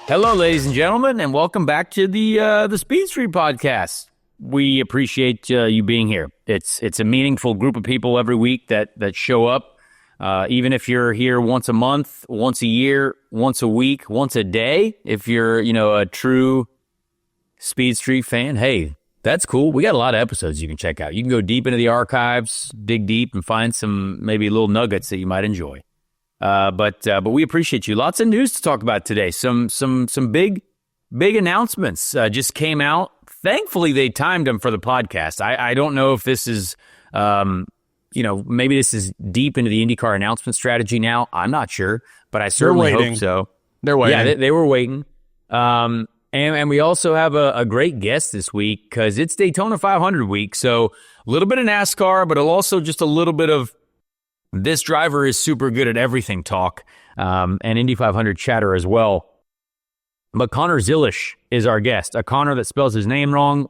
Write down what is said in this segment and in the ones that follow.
Hello, ladies and gentlemen, and welcome back to the Speed Street Podcast. We appreciate you being here. It's a meaningful group of people every week that show up. Even if you're here once a month, once a year, once a week, once a day, if you're a true Speed Street fan, hey, that's cool. We got a lot of episodes you can check out. You can go deep into the archives, dig deep, and find some maybe little nuggets that you might enjoy. But we appreciate you. Lots of news to talk about today. Some big announcements just came out. Thankfully, they timed them for the podcast. I don't know if this is, maybe this is deep into the IndyCar announcement strategy now. I'm not sure, but I certainly hope so. They're waiting. Yeah, they were waiting. And we also have a great guest this week because it's Daytona 500 week. So a little bit of NASCAR, but also just a little bit of this driver is super good at everything talk, and Indy 500 chatter as well. But Connor Zilisch is our guest, a Connor that spells his name wrong.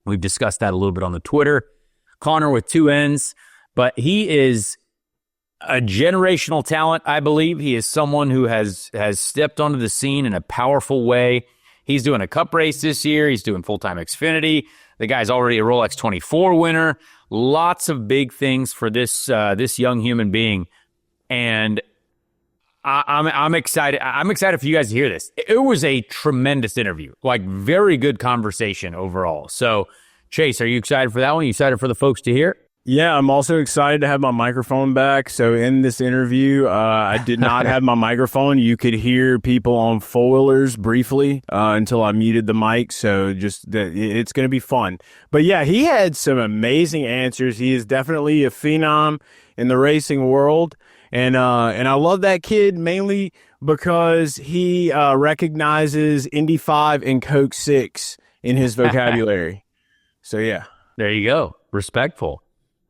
We've discussed that a little bit on the Twitter. Connor with two N's, but he is a generational talent, I believe. He is someone who has stepped onto the scene in a powerful way. He's doing a cup race this year. He's doing full-time Xfinity. The guy's already a Rolex 24 winner. Lots of big things for this young human being, and I'm excited. I'm excited for you guys to hear this. It was a tremendous interview, like very good conversation overall. So, Chase, are you excited for that one? You excited for the folks to hear? Yeah, I'm also excited to have my microphone back. So in this interview, I did not have my microphone. You could hear people on four-wheelers briefly until I muted the mic. So it's going to be fun. But yeah, he had some amazing answers. He is definitely a phenom in the racing world. And I love that kid mainly because he recognizes Indy 5 and Coke 6 in his vocabulary. So yeah. There you go. Respectful.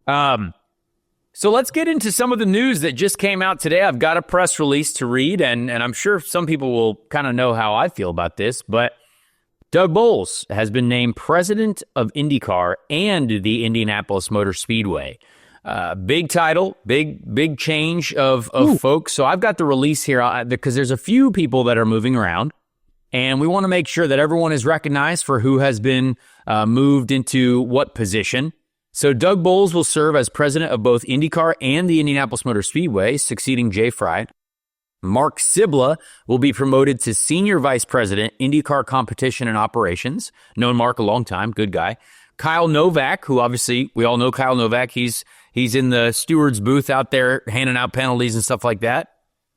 So let's get into some of the news that just came out today. I've got a press release to read, and I'm sure some people will kind of know how I feel about this, but Doug Boles has been named president of IndyCar and the Indianapolis Motor Speedway. Big title, big change of folks. So I've got the release here because there's a few people that are moving around, and we want to make sure that everyone is recognized for who has been moved into what position. So Doug Boles will serve as president of both IndyCar and the Indianapolis Motor Speedway, succeeding Jay Fry. Mark Sibla will be promoted to senior vice president, IndyCar competition and operations. Known Mark a long time, good guy. Kyle Novak, who obviously we all know Kyle Novak. He's in the steward's booth out there handing out penalties and stuff like that.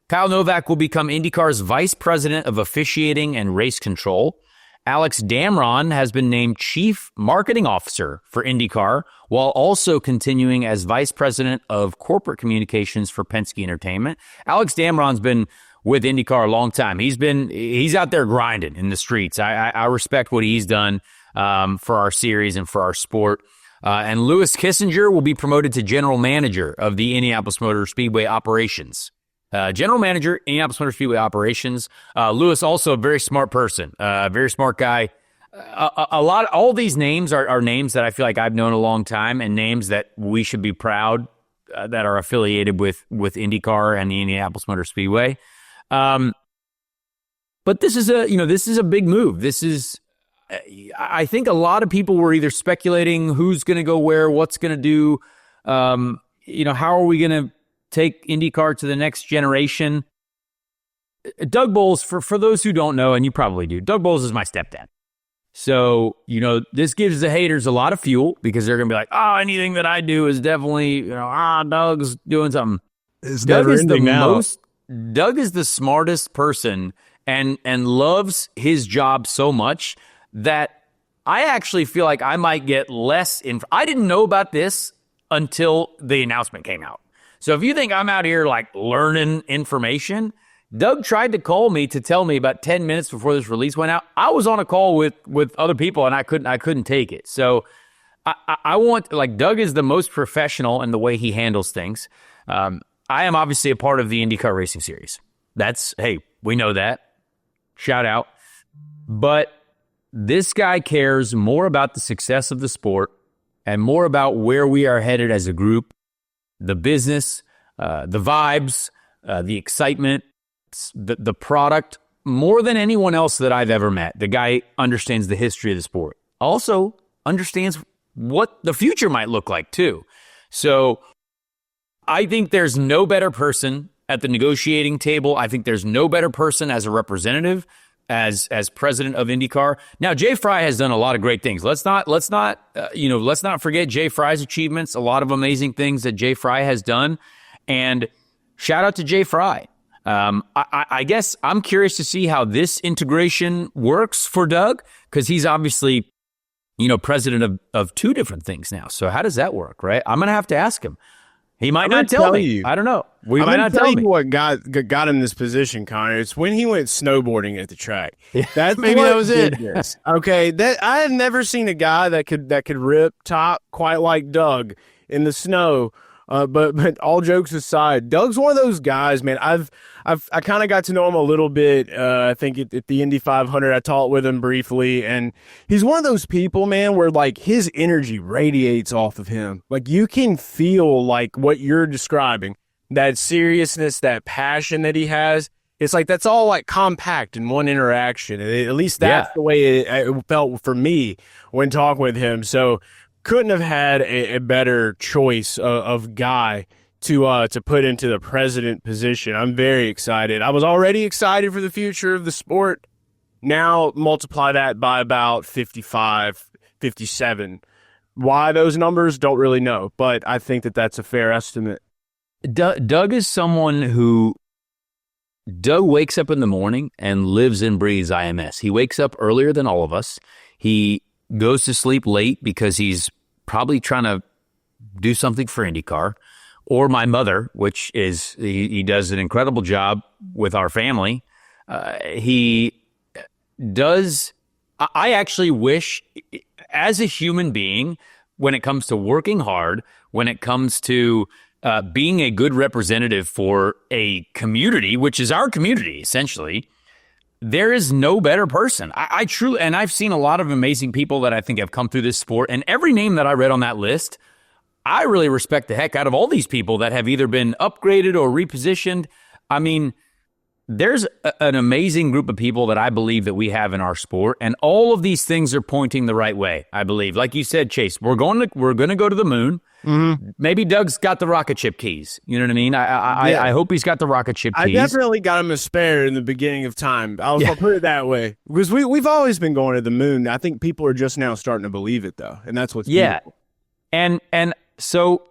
Kyle Novak will become IndyCar's vice president of officiating and race control. Alex Damron has been named Chief Marketing Officer for IndyCar, while also continuing as Vice President of Corporate Communications for Penske Entertainment. Alex Damron's been with IndyCar a long time. He's out there grinding in the streets. I respect what he's done for our series and for our sport. And Lewis Kissinger will be promoted to General Manager of the Indianapolis Motor Speedway operations. General Manager, Indianapolis Motor Speedway operations. Lewis, also a very smart person, very smart guy. All these names are names that I feel like I've known a long time, and names that we should be proud that are affiliated with IndyCar and the Indianapolis Motor Speedway. But this is a big move. This is, I think a lot of people were either speculating who's going to go where, what's going to do, how are we going to take IndyCar to the next generation. Doug Boles, for those who don't know, and you probably do, Doug Boles is my stepdad. So, this gives the haters a lot of fuel because they're going to be like, anything that I do is definitely, Doug's doing something. Doug is the smartest person and loves his job so much that I actually feel like I might get less I didn't know about this until the announcement came out. So if you think I'm out here like learning information, Doug tried to call me to tell me about 10 minutes before this release went out. I was on a call with other people and I couldn't take it. So I want, Doug is the most professional in the way he handles things. I am obviously a part of the IndyCar Racing Series. We know that. Shout out. But this guy cares more about the success of the sport and more about where we are headed as a group, the business, the vibes, the excitement, the product more than anyone else that I've ever met, the guy understands the history of the sport. Also understands what the future might look like too. So I think there's no better person at the negotiating table. I think there's no better person as a representative, as president of IndyCar. Now, Jay Fry has done a lot of great things. Let's not forget Jay Fry's achievements. A lot of amazing things that Jay Fry has done, and shout out to Jay Fry. I guess I'm curious to see how this integration works for Doug, because he's obviously, president of two different things now. So how does that work, right? I'm going to have to ask him. He might not tell me. You. I don't know. We might not tell you what got him in this position, Connor. It's when he went snowboarding at the track. That's Maybe that was it. Okay, that I had never seen a guy that could rip top quite like Doug in the snow. But all jokes aside, Doug's one of those guys, man. I kind of got to know him a little bit. I think at the Indy 500, I talked with him briefly, and he's one of those people, man, where like his energy radiates off of him. Like you can feel like what you're describing, that seriousness, that passion that he has. It's like that's all like compact in one interaction. At least that's the way it felt for me when talking with him. So couldn't have had a better choice of guy to put into the president position. I'm very excited. I was already excited for the future of the sport. Now multiply that by about 55, 57. Why those numbers, don't really know, but I think that's a fair estimate. Doug is someone who wakes up in the morning and lives and breathes IMS. He wakes up earlier than all of us. He goes to sleep late because he's probably trying to do something for IndyCar, or my mother, which is he does an incredible job with our family. He does. I actually wish, as a human being, when it comes to working hard, when it comes to being a good representative for a community, which is our community, essentially, there is no better person. I truly, and I've seen a lot of amazing people that I think have come through this sport, and every name that I read on that list, I really respect the heck out of all these people that have either been upgraded or repositioned. I mean, there's an amazing group of people that I believe that we have in our sport, and all of these things are pointing the right way, I believe. Like you said, Chase, we're going to go to the moon. Mm-hmm. Maybe Doug's got the rocket ship keys. You know what I mean? I hope he's got the rocket ship keys. I definitely got him a spare in the beginning of time. I'll put it that way. Because we've always been going to the moon. I think people are just now starting to believe it, though. And that's what's beautiful. And so,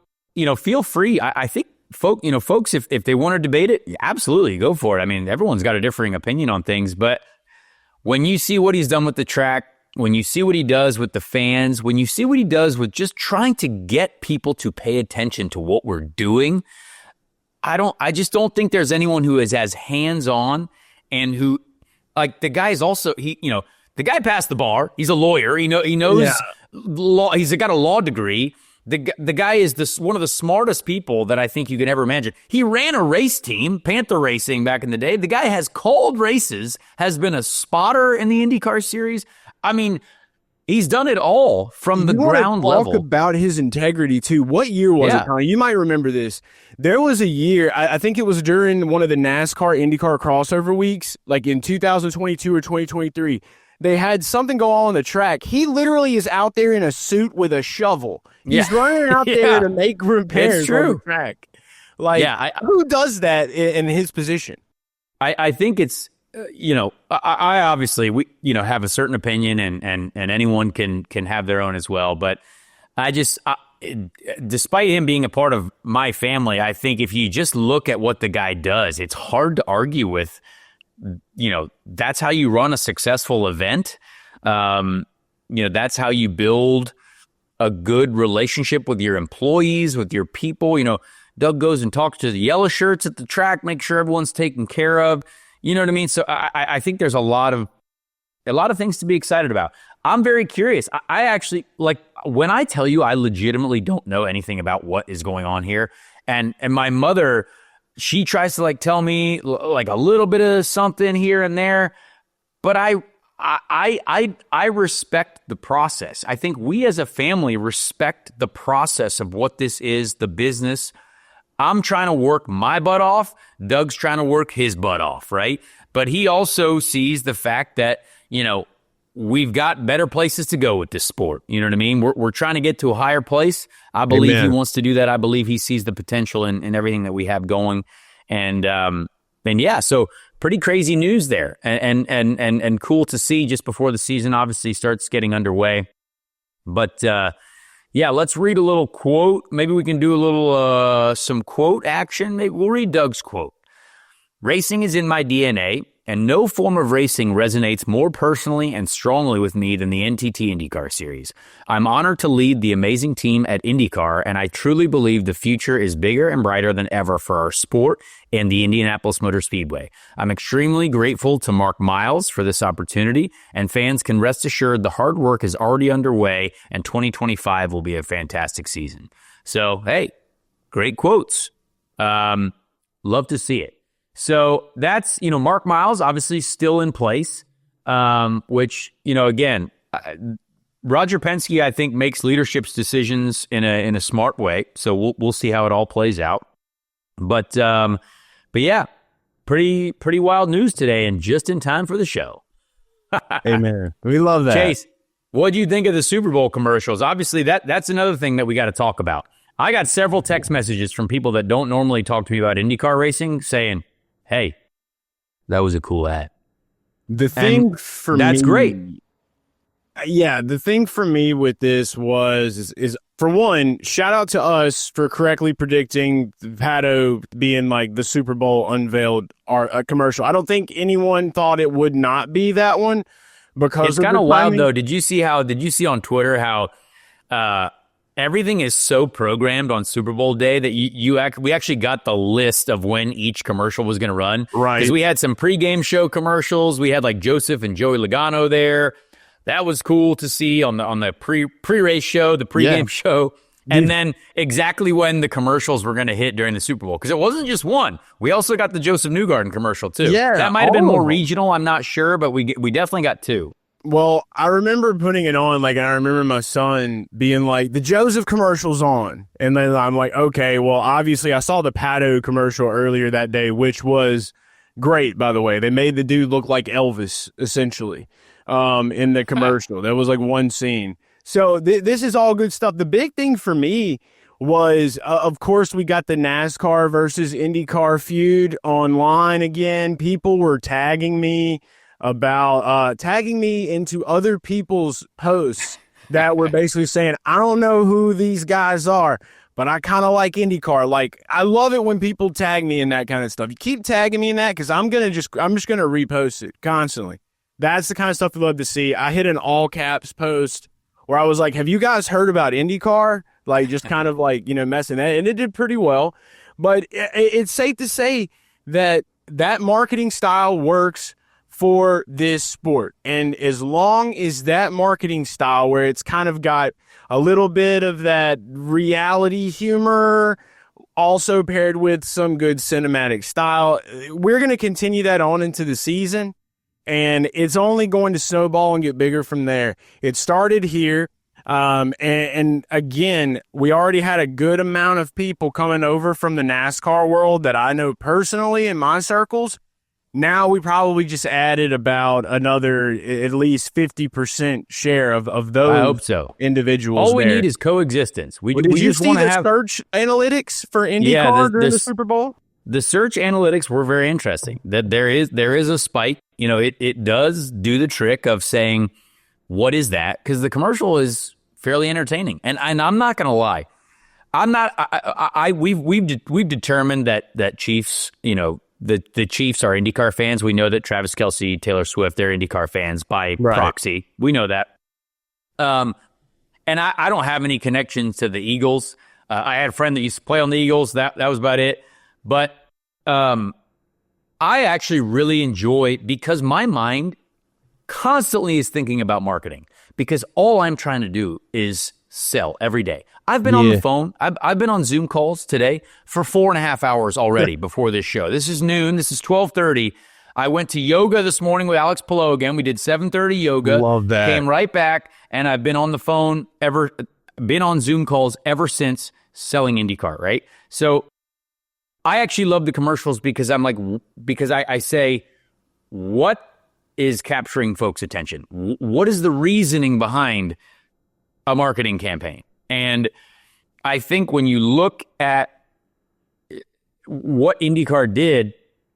feel free. I think folks, if they want to debate it, absolutely go for it. I mean, everyone's got a differing opinion on things, but when you see what he's done with the track, when you see what he does with the fans, when you see what he does with just trying to get people to pay attention to what we're doing, I just don't think there's anyone who is as hands-on, and who, like, the guy's also, the guy passed the bar. He's a lawyer. He knows law. He's got a law degree. The guy is one of the smartest people that I think you can ever imagine. He ran a race team, Panther Racing, back in the day. The guy has called races, has been a spotter in the IndyCar Series. I mean, he's done it all from the ground level. Talk about his integrity, too. What year was it, Connor? You might remember this. There was a year, I think it was during one of the NASCAR IndyCar crossover weeks, like in 2022 or 2023. They had something go on the track. He literally is out there in a suit with a shovel. He's running out there to make repairs on the track. Like, who does that in his position? I think it's, I obviously, we have a certain opinion, and anyone can have their own as well. But despite him being a part of my family, I think if you just look at what the guy does, it's hard to argue with. That's how you run a successful event. That's how you build a good relationship with your employees, with your people. Doug goes and talks to the yellow shirts at the track, make sure everyone's taken care of. You know what I mean? So I think there's a lot of things to be excited about. I'm very curious. I actually, like, when I tell you I legitimately don't know anything about what is going on here, and my mother, she tries to tell me like a little bit of something here and there, but I respect the process. I think we as a family respect the process of what this is, the business. I'm trying to work my butt off. Doug's trying to work his butt off, right? But he also sees the fact that, we've got better places to go with this sport. You know what I mean? We're trying to get to a higher place. I believe He wants to do that. I believe he sees the potential in everything that we have going. And yeah, so pretty crazy news there, and cool to see just before the season obviously starts getting underway. But yeah, let's read a little quote. Maybe we can do a little some quote action. Maybe we'll read Doug's quote. "Racing is in my DNA, and no form of racing resonates more personally and strongly with me than the NTT IndyCar Series. I'm honored to lead the amazing team at IndyCar, and I truly believe the future is bigger and brighter than ever for our sport and the Indianapolis Motor Speedway. I'm extremely grateful to Mark Miles for this opportunity, and fans can rest assured the hard work is already underway, and 2025 will be a fantastic season." So, hey, great quotes. Love to see it. So that's, Mark Miles obviously still in place, which, again, Roger Penske, I think, makes leadership decisions in a smart way. So we'll see how it all plays out. But yeah, pretty wild news today, and just in time for the show. Hey, man, we love that. Chase, what do you think of the Super Bowl commercials? Obviously, that's another thing that we got to talk about. I got several text messages from people that don't normally talk to me about IndyCar racing saying, "Hey, that was a cool ad." The thing for me... That's great. Yeah, the thing for me with this is for one, shout out to us for correctly predicting Pato being like the Super Bowl unveiled commercial. I don't think anyone thought it would not be that one, because it's kind of wild though. Did you see on Twitter how everything is so programmed on Super Bowl day that we actually got the list of when each commercial was going to run. Right. Because we had some pregame show commercials. We had like Joseph and Joey Logano there. That was cool to see on the pre-race show, the pregame show. And then exactly when the commercials were going to hit during the Super Bowl. Because it wasn't just one. We also got the Joseph Newgarden commercial too. Yeah, that might have been more regional. I'm not sure, but we definitely got two. Well, I remember putting it on, and I remember my son being like, "The Joseph commercial's on." And then I'm like, okay, well, obviously I saw the Pato commercial earlier that day, which was great, by the way. They made the dude look like Elvis, essentially, in the commercial. There was one scene. So this is all good stuff. The big thing for me was, of course, we got the NASCAR versus IndyCar feud online again. People were tagging me into other people's posts that were basically saying, "I don't know who these guys are, but I kind of like IndyCar." I love it when people tag me in that kind of stuff. You keep tagging me in that, because I'm just gonna repost it constantly. That's the kind of stuff we love to see. I hit an all caps post where I was like, "Have you guys heard about IndyCar?" Just kind of messing that, and it did pretty well. But it's safe to say that marketing style works for this sport. And as long as that marketing style, where it's kind of got a little bit of that reality humor, also paired with some good cinematic style, we're going to continue that on into the season. And it's only going to snowball and get bigger from there. It started here. And again, we already had a good amount of people coming over from the NASCAR world that I know personally in my circles. Now we probably just added about another at least 50% share of those. I hope so. Individuals. All we need is coexistence. We did you just see want to the have search analytics for IndyCar during the Super Bowl? The search analytics were very interesting. That there is a spike. It does do the trick of saying, what is that? Because the commercial is fairly entertaining, and I'm not going to lie. We've determined that Chiefs, the Chiefs are IndyCar fans. We know that Travis Kelce, Taylor Swift, they're IndyCar fans by proxy. We know that. And I don't have any connections to the Eagles. I had a friend that used to play on the Eagles. That was about it. But I actually really enjoy, because my mind constantly is thinking about marketing, because all I'm trying to do is sell every day. I've been on the phone. I've been on Zoom calls today for 4.5 hours already before this show. This is noon. This is 12:30. I went to yoga this morning with Alex Pillow again. We did 7:30 yoga. Love that. Came right back, and I've been on the phone been on Zoom calls ever since selling IndyCar, right? So I actually love the commercials because I say, what is capturing folks' attention? What is the reasoning behind a marketing campaign? And I think when you look at what IndyCar did,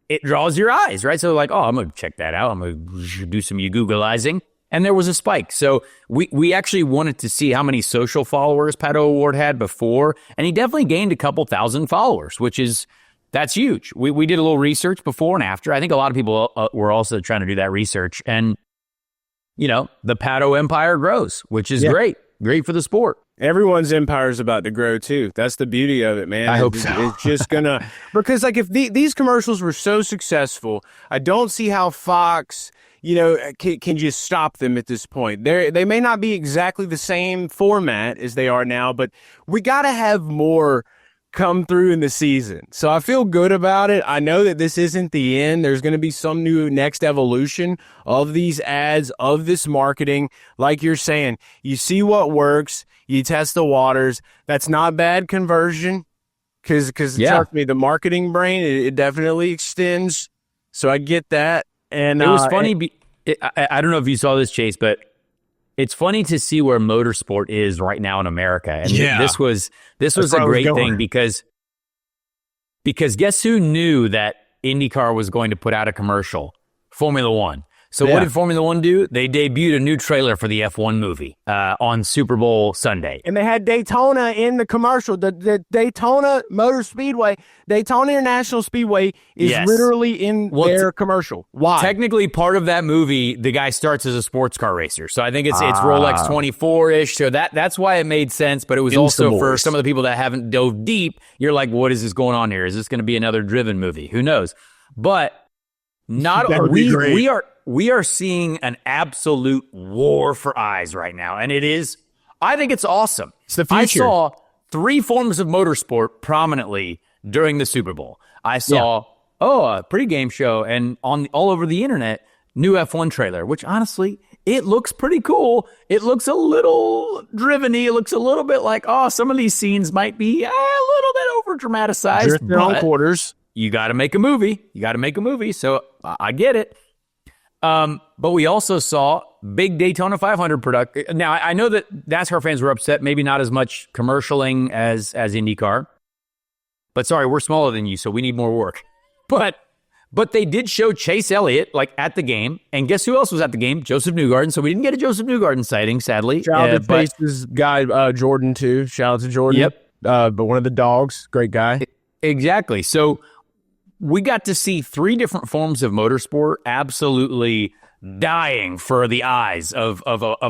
it draws your eyes, right? So like, oh, I'm going to check that out. I'm going to do some Googleizing. And there was a spike. So we actually wanted to see how many social followers Pato O'Ward had before. And he definitely gained a couple thousand followers, that's huge. We did a little research before and after. I think a lot of people were also trying to do that research. And, the Pato empire grows, which is great for the sport. Everyone's empire is about to grow too. That's the beauty of it, man. I hope so. It's just gonna because like if these commercials were so successful, I don't see how Fox, can just stop them at this point. They may not be exactly the same format as they are now, but we got to have more come through in the season. So I feel good about it. I know that this isn't the end. There's going to be some new next evolution of these ads, of this marketing. Like you're saying, you see what works, you test the waters. That's not bad conversion because trust me, the marketing brain, it definitely extends. So I get that. And it was funny. I don't know if you saw this, Chase, but it's funny to see where motorsport is right now in America. And this was a great thing because guess who knew that IndyCar was going to put out a commercial? Formula One. So what did Formula One do? They debuted a new trailer for the F1 movie on Super Bowl Sunday. And they had Daytona in the commercial. The Daytona Motor Speedway, Daytona International Speedway is literally in their commercial. Why? Technically, part of that movie, the guy starts as a sports car racer. So I think it's Rolex 24-ish. So that's why it made sense. But it was also for some of the people that haven't dove deep, you're like, what is this going on here? Is this going to be another driven movie? Who knows? But we are seeing an absolute war for eyes right now. And I think it's awesome. It's the future. I saw 3 forms of motorsport prominently during the Super Bowl. I saw, a pregame show and all over the internet, new F1 trailer, which honestly, it looks pretty cool. It looks a little driven-y. It looks a little bit like, some of these scenes might be a little bit over-dramatized. Drifting on quarters. You got to make a movie. So I get it. But we also saw big Daytona 500 product. Now, I know that NASCAR fans were upset, maybe not as much commercialing as IndyCar. But sorry, we're smaller than you, so we need more work. But they did show Chase Elliott at the game. And guess who else was at the game? Joseph Newgarden. So we didn't get a Joseph Newgarden sighting, sadly. Shout out to Chase's guy, Jordan, too. Shout out to Jordan. Yep. But one of the dogs, great guy. Exactly. So we got to see 3 different forms of motorsport absolutely dying for the eyes of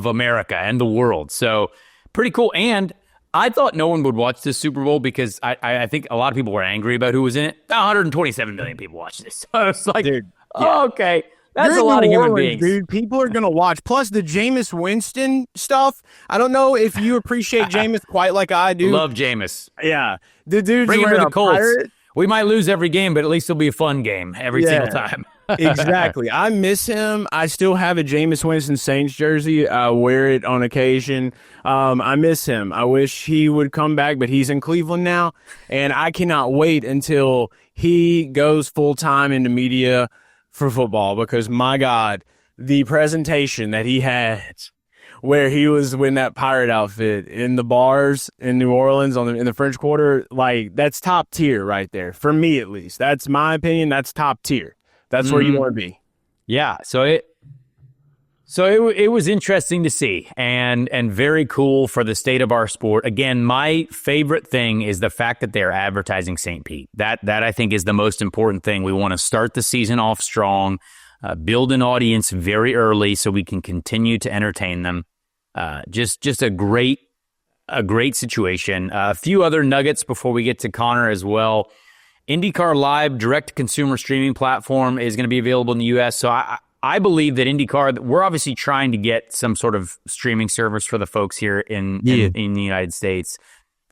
America and the world. So pretty cool. And I thought no one would watch this Super Bowl because I think a lot of people were angry about who was in it. 127 million people watched this. So it's like, dude, okay. That's a lot of human beings. Dude, people are going to watch. Plus the Jameis Winston stuff. I don't know if you appreciate Jameis quite like I do. Love Jameis. Yeah. The dude's bring him to the Colts. Pirate. We might lose every game, but at least it'll be a fun game every single time. Exactly. I miss him. I still have a Jameis Winston Saints jersey. I wear it on occasion. I miss him. I wish he would come back, but he's in Cleveland now, and I cannot wait until he goes full-time into media for football because, my God, the presentation that he had where he was in that pirate outfit in the bars in New Orleans in the French Quarter, that's top tier right there. For me, at least. That's my opinion. That's top tier. That's where you want to be. Yeah. So it was interesting to see and very cool for the state of our sport. Again, my favorite thing is the fact that they're advertising St. Pete. That I think is the most important thing. We want to start the season off strong, build an audience very early so we can continue to entertain them. Just a great situation. A few other nuggets before we get to Connor as well. IndyCar Live direct-to-consumer streaming platform is going to be available in the U.S. So I believe that IndyCar, we're obviously trying to get some sort of streaming service for the folks here in the United States.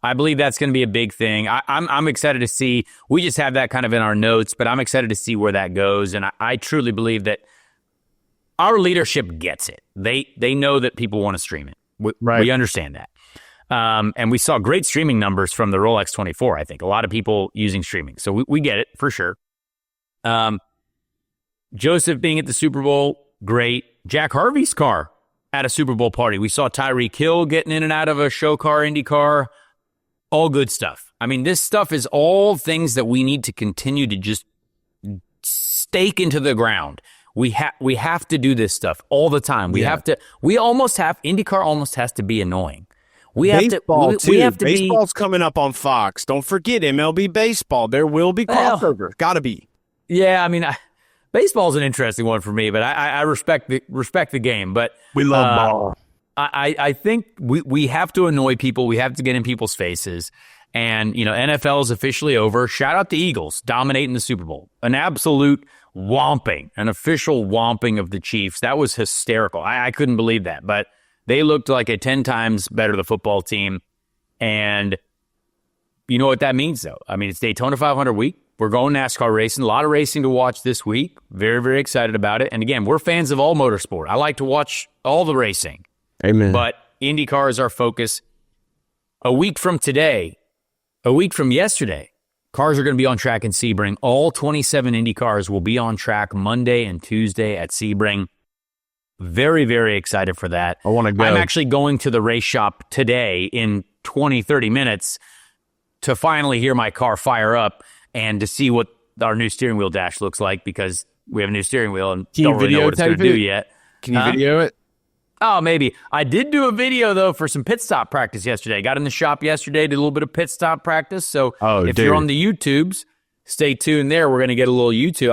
I believe that's going to be a big thing. I'm excited to see. We just have that kind of in our notes, but I'm excited to see where that goes. And I truly believe that our leadership gets it. They know that people want to stream it. We understand that. And we saw great streaming numbers from the Rolex 24, I think. A lot of people using streaming. So we get it, for sure. Joseph being at the Super Bowl, great. Jack Harvey's car at a Super Bowl party. We saw Tyreek Hill getting in and out of a show car, Indy car. All good stuff. I mean, this stuff is all things that we need to continue to just stake into the ground. We have to do this stuff all the time. IndyCar almost has to be annoying. Baseball's coming up on Fox. Don't forget MLB baseball. There will be crossover. Gotta be. Yeah, I mean, baseball's an interesting one for me, but I respect the game. But we love ball. I think we have to annoy people. We have to get in people's faces. And, NFL is officially over. Shout out to Eagles dominating the Super Bowl. An absolute whomping, an official whomping of the Chiefs. That was hysterical. I couldn't believe that. But they looked like a 10 times better the football team. And you know what that means, though? I mean, it's Daytona 500 week. We're going NASCAR racing. A lot of racing to watch this week. Very, very excited about it. And again, we're fans of all motorsport. I like to watch all the racing. Amen. But IndyCar is our focus. A week from yesterday, cars are going to be on track in Sebring. All 27 Indy cars will be on track Monday and Tuesday at Sebring. Very, very excited for that. I want to go. I'm actually going to the race shop today in 20, 30 minutes to finally hear my car fire up and to see what our new steering wheel dash looks like, because we have a new steering wheel and don't really know what it's going to do yet. Can you video it? Oh, maybe. I did do a video, though, for some pit stop practice yesterday. Got in the shop yesterday, did a little bit of pit stop practice. So you're on the YouTubes, stay tuned there. We're going to get a little YouTube.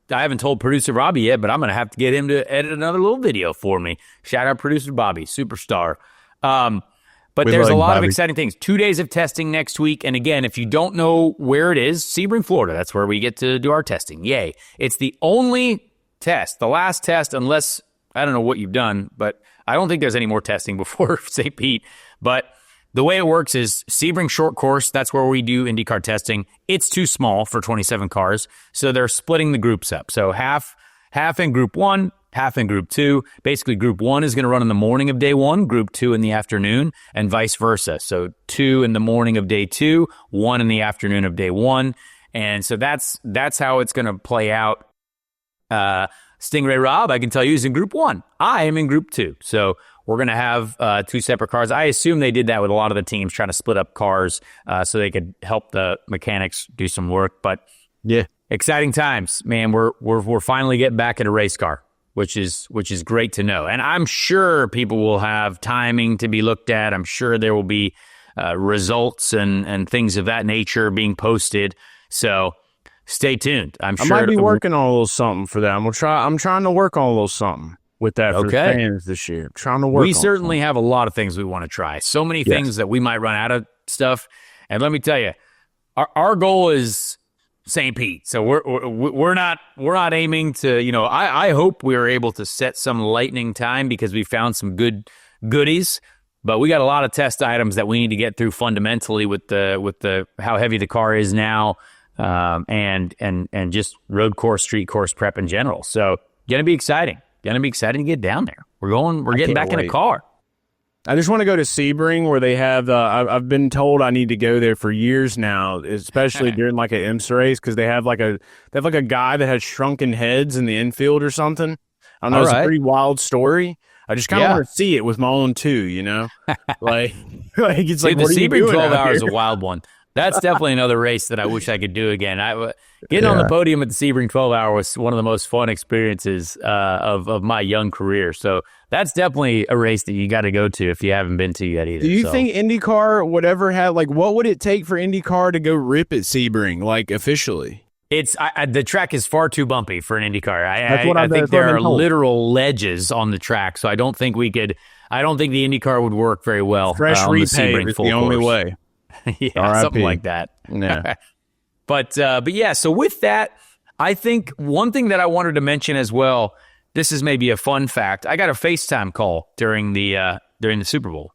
I haven't told producer Bobby yet, but I'm going to have to get him to edit another little video for me. Shout out producer Bobby, superstar. But there's a lot of exciting things. 2 days of testing next week. And again, if you don't know where it is, Sebring, Florida, that's where we get to do our testing. Yay. It's the only test, the last test, unless, I don't know what you've done, but I don't think there's any more testing before St. Pete. But the way it works is Sebring short course, that's where we do IndyCar testing. It's too small for 27 cars, so they're splitting the groups up. So half in Group 1, half in Group 2. Basically, Group 1 is going to run in the morning of Day 1, Group 2 in the afternoon, and vice versa. So 2 in the morning of Day 2, 1 in the afternoon of Day 1. And so that's how it's going to play out. Stingray Rob, I can tell you, is in Group 1. I am in Group 2. So we're going to have 2 separate cars. I assume they did that with a lot of the teams, trying to split up cars so they could help the mechanics do some work. But yeah, exciting times, man. We're finally getting back in a race car, which is great to know. And I'm sure people will have timing to be looked at. I'm sure there will be results and things of that nature being posted. So stay tuned. I might be working on a little something for that. I'm trying to work on a little something with that for the fans this year. We certainly have a lot of things we want to try. So many things that we might run out of stuff. And let me tell you, our goal is St. Pete. So we're not aiming to, I hope we are able to set some lightning time because we found some goodies. But we got a lot of test items that we need to get through fundamentally with the how heavy the car is now. And just road course, street course prep in general. So gonna be exciting to get down there. We're getting back in a car. I just want to go to Sebring where they have I've been told I need to go there for years now, especially during like an IMSA race, because they have like a guy that has shrunken heads in the infield or something. I don't know. It's a pretty wild story. I just kind of want to see it with my own two, like it's like the what Sebring 12 hours is a wild one. That's definitely another race that I wish I could do again. Getting on the podium at the Sebring 12-hour was one of the most fun experiences of my young career. So that's definitely a race that you got to go to if you haven't been to yet either. Do you think IndyCar would ever have, what would it take for IndyCar to go rip at Sebring, officially? It's the track is far too bumpy for an IndyCar. I think there are literal ledges on the track, so I don't think the IndyCar would work very well. Fresh on the repave Sebring is full the only course. way. Yeah, something like that. Yeah. But yeah, so with that, I think one thing that I wanted to mention as well, this is maybe a fun fact. I got a FaceTime call during the Super Bowl.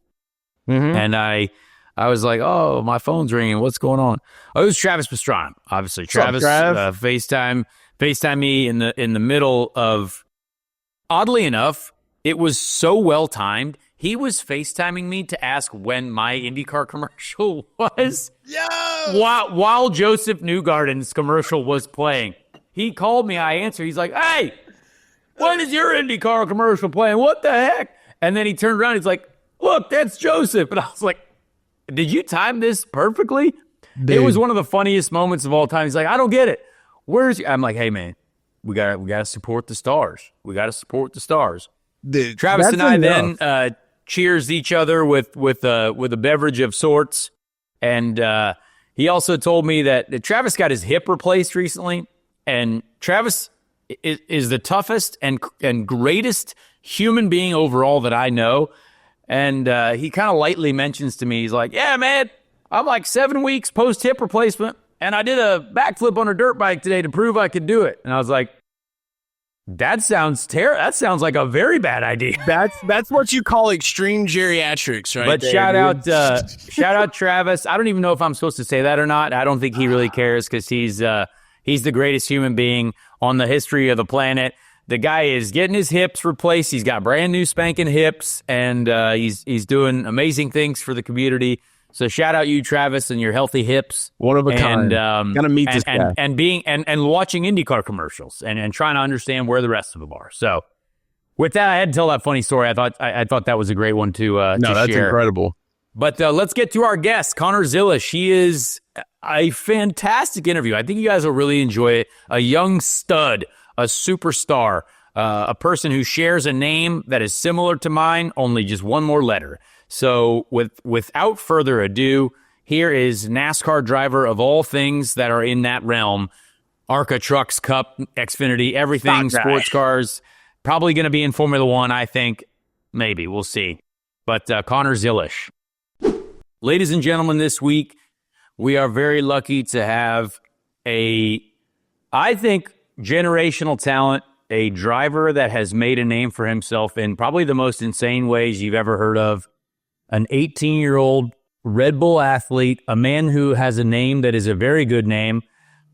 Mm-hmm. And I was like, oh, my phone's ringing. What's going on? Oh, it was Travis Pastrana, obviously. Travis FaceTime me in the middle of, oddly enough, it was so well timed. He was FaceTiming me to ask when my IndyCar commercial was. While Joseph Newgarden's commercial was playing. He called me, I answered. He's like, hey, when is your IndyCar commercial playing? What the heck? And then he turned around, he's like, look, that's Joseph. And I was like, did you time this perfectly? Dude. It was one of the funniest moments of all time. He's like, I don't get it. I'm like, hey, man, we gotta support the stars. We got to support the stars. Dude, Travis and I then cheers each other with a beverage of sorts. And he also told me that Travis got his hip replaced recently. And Travis is the toughest and greatest human being overall that I know. And he kind of lightly mentions to me, he's like, yeah, man, I'm like 7 weeks post hip replacement. And I did a backflip on a dirt bike today to prove I could do it. And I was like, that sounds terrible. That sounds like a very bad idea. That's what you call extreme geriatrics, right? But shout out Travis. I don't even know if I'm supposed to say that or not. I don't think he really cares because he's the greatest human being on the history of the planet. The guy is getting his hips replaced. He's got brand new spanking hips, and he's doing amazing things for the community. So shout out you, Travis, and your healthy hips. One of a kind. Gotta meet this guy. And watching IndyCar commercials and trying to understand where the rest of them are. So with that, I had to tell that funny story. I thought that was a great one to share. No, that's incredible. But let's get to our guest, Connor Zilisch. He is a fantastic interview. I think you guys will really enjoy it. A young stud, a superstar, a person who shares a name that is similar to mine, only just one more letter. So without further ado, here is NASCAR driver of all things that are in that realm, ARCA Trucks, Cup, Xfinity, everything, sports cars, probably going to be in Formula One, I think. Maybe, we'll see. But Connor Zilisch. Ladies and gentlemen, this week, we are very lucky to have I think, generational talent, a driver that has made a name for himself in probably the most insane ways you've ever heard of. An 18-year-old Red Bull athlete, a man who has a name that is a very good name.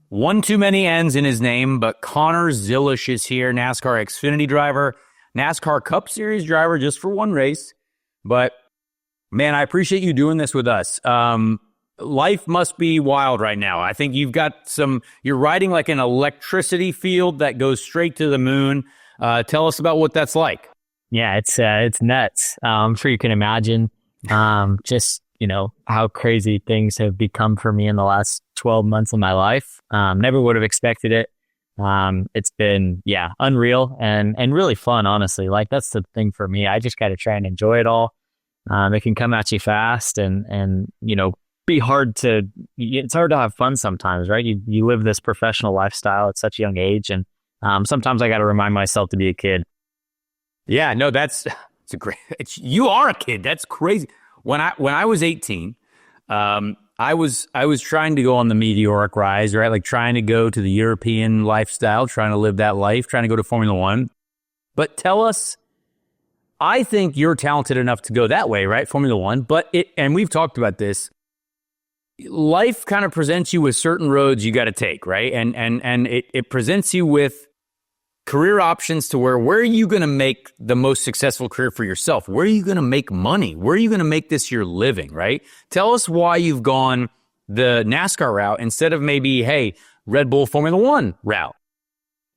One too many N's in his name, but Connor Zilisch is here, NASCAR Xfinity driver, NASCAR Cup Series driver just for one race. But, man, I appreciate you doing this with us. Life must be wild right now. I think you're riding like an electricity field that goes straight to the moon. Tell us about what that's like. Yeah, it's nuts. I'm sure you can imagine just, how crazy things have become for me in the last 12 months of my life. Never would have expected it. It's been, unreal and really fun, honestly. Like, that's the thing for me. I just got to try and enjoy it all. It can come at you fast and be it's hard to have fun sometimes, right? You live this professional lifestyle at such a young age. And sometimes I got to remind myself to be a kid. Yeah, no, you are a kid. That's crazy. When I was 18, I was trying to go on the meteoric rise, right? Like trying to go to the European lifestyle, trying to live that life, trying to go to Formula One. But tell us, I think you're talented enough to go that way, right? Formula One. And we've talked about this. Life kind of presents you with certain roads you got to take, right? And it presents you with career options to where are you going to make the most successful career for yourself? Where are you going to make money? Where are you going to make this your living, right? Tell us why you've gone the NASCAR route instead of maybe, Red Bull Formula One route.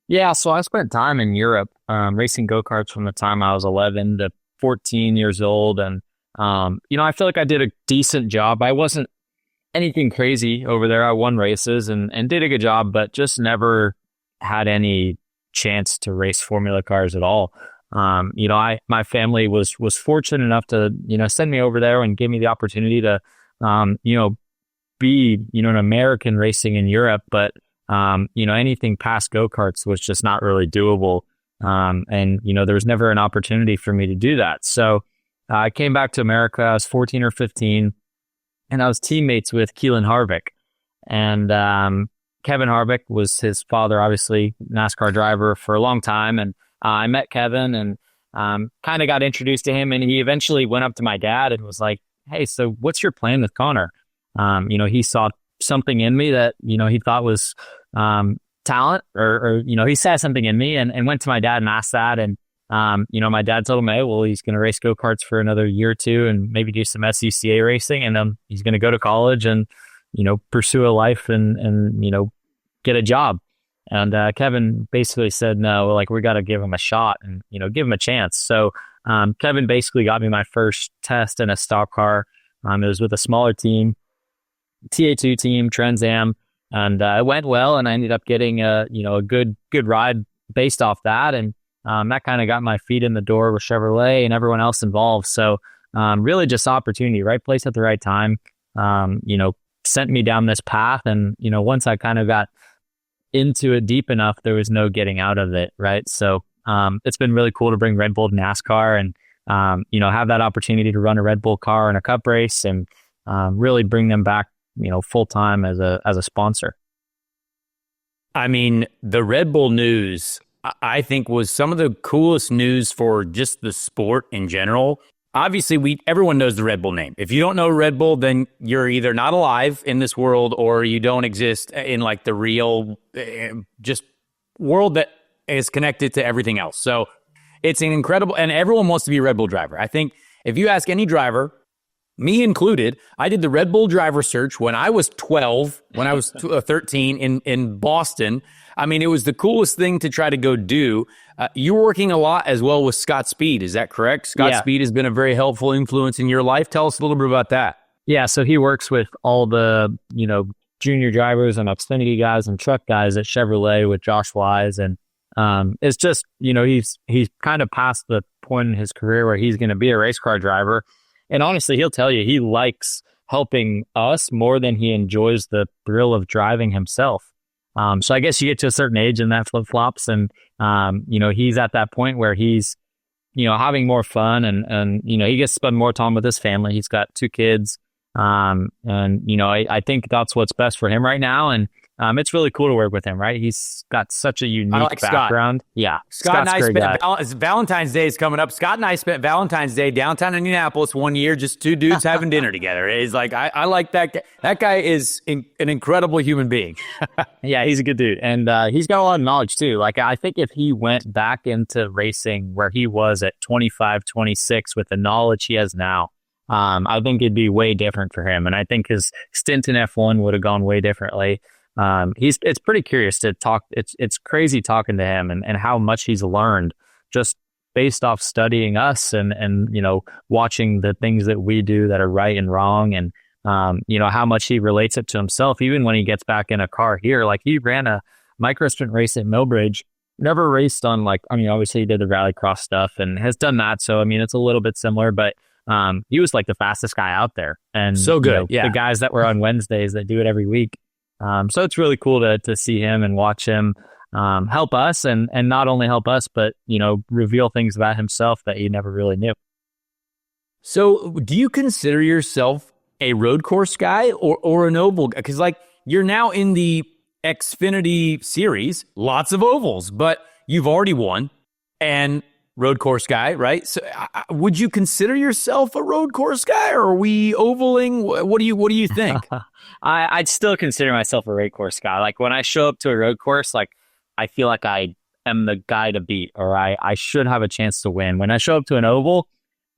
Yeah, so I spent time in Europe racing go-karts from the time I was 11 to 14 years old. And, I feel like I did a decent job. I wasn't anything crazy over there. I won races and did a good job, but just never had any chance to race formula cars at all. My family was fortunate enough to, send me over there and give me the opportunity to, be, an American racing in Europe, but, anything past go-karts was just not really doable. There was never an opportunity for me to do that. So I came back to America. I was 14 or 15 and I was teammates with Keelan Harvick, and, Kevin Harvick was his father, obviously NASCAR driver for a long time. And I met Kevin and kind of got introduced to him. And he eventually went up to my dad and was like, hey, so what's your plan with Connor? He saw something in me that, he thought was talent or he saw something in me and went to my dad and asked that. And My dad told him, hey, well, he's going to race go-karts for another year or two and maybe do some SCCA racing. And then he's going to go to college and, pursue a life and get a job. And Kevin basically said, no, like, we got to give him a shot and, give him a chance. So Kevin basically got me my first test in a stock car. It was with a smaller team, TA2 team, Trans Am, and it went well. And I ended up getting a good ride based off that. And that kind of got my feet in the door with Chevrolet and everyone else involved. So really just opportunity, right place at the right time, sent me down this path. And, once I kind of got into it deep enough, there was no getting out of it. Right. So it's been really cool to bring Red Bull to NASCAR and, have that opportunity to run a Red Bull car in a cup race and really bring them back, full time as a sponsor. I mean, the Red Bull news, I think, was some of the coolest news for just the sport in general. Obviously, everyone knows the Red Bull name. If you don't know Red Bull, then you're either not alive in this world or you don't exist in like the real just world that is connected to everything else. So it's an incredible, and everyone wants to be a Red Bull driver. I think if you ask any driver, me included, I did the Red Bull driver search when I was 12, when I was 13 in Boston. I mean, it was the coolest thing to try to go do. You're working a lot as well with Scott Speed. Is that correct? Scott Speed has been a very helpful influence in your life. Tell us a little bit about that. Yeah, so he works with all the, junior drivers and Xfinity guys and truck guys at Chevrolet with Josh Wise. And it's just, he's kind of past the point in his career where he's going to be a race car driver. And honestly, he'll tell you he likes helping us more than he enjoys the thrill of driving himself. So I guess you get to a certain age and that flip-flops and, he's at that point where he's, having more fun and, he gets to spend more time with his family. He's got 2 kids. I think that's what's best for him right now. And it's really cool to work with him, right? He's got such a unique background. Scott. Yeah. Scott and I spent Valentine's Day is coming up. Scott and I spent Valentine's Day downtown Indianapolis one year, just 2 dudes having dinner together. It's like, I like that guy. That guy is an incredible human being. Yeah, he's a good dude. And he's got a lot of knowledge too. Like, I think if he went back into racing where he was at 25, 26 with the knowledge he has now, I think it'd be way different for him. And I think his stint in F1 would have gone way differently. It's pretty curious to talk. It's crazy talking to him and how much he's learned just based off studying us and watching the things that we do that are right and wrong. And, how much he relates it to himself, even when he gets back in a car here. Like, he ran a micro sprint race at Millbridge, never raced on obviously he did the rallycross stuff and has done that. So, it's a little bit similar, but he was like the fastest guy out there. And so good. The guys that were on Wednesdays that do it every week. So it's really cool to see him and watch him help us and not only help us, but, reveal things about himself that you never really knew. So do you consider yourself a road course guy or an oval guy? Because you're now in the Xfinity series, lots of ovals, but you've already won and road course guy, right? So would you consider yourself a road course guy or are we ovaling? What do you think? I'd still consider myself a road course guy. Like, when I show up to a road course, I feel like I am the guy to beat, or I should have a chance to win. When I show up to an oval,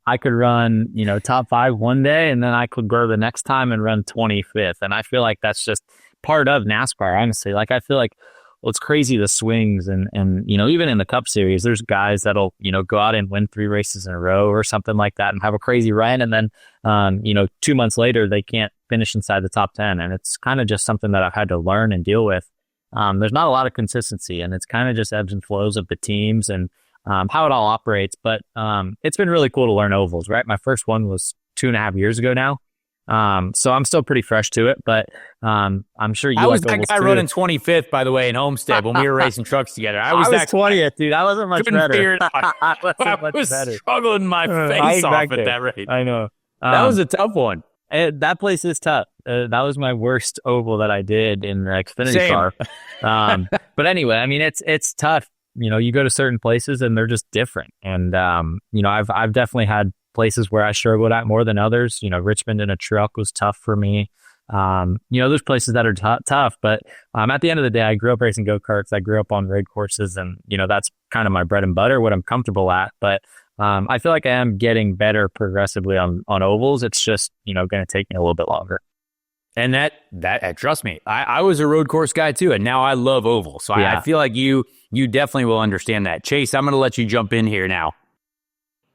I could run, top 5 one day, and then I could go the next time and run 25th. And I feel like that's just part of NASCAR, honestly. I feel like, well, it's crazy, the swings and even in the Cup Series, there's guys that'll, go out and win 3 races in a row or something like that and have a crazy run. And then, 2 months later, they can't finish inside the top 10. And it's kind of just something that I've had to learn and deal with. There's not a lot of consistency, and it's kind of just ebbs and flows of the teams and how it all operates. But it's been really cool to learn ovals, right? My first one was 2.5 years ago now. So I'm still pretty fresh to it, but I'm sure you. I was that guy running 25th, by the way, in Homestead when we were racing trucks together. I was 20th, dude. I wasn't much better. I was struggling my face off at that rate. I know. That was a tough one. That place is tough. That was my worst oval that I did in the Xfinity car. But anyway, it's tough. You go to certain places and they're just different. And I've definitely had places where I struggled at more than others. Richmond in a truck was tough for me. There's places that are tough, but at the end of the day, I grew up racing go-karts. I grew up on road courses, and, that's kind of my bread and butter, what I'm comfortable at. But I feel like I am getting better progressively on ovals. It's just, going to take me a little bit longer. And that trust me, I was a road course guy too, and now I love oval. So I feel like you definitely will understand that. Chase, I'm going to let you jump in here now.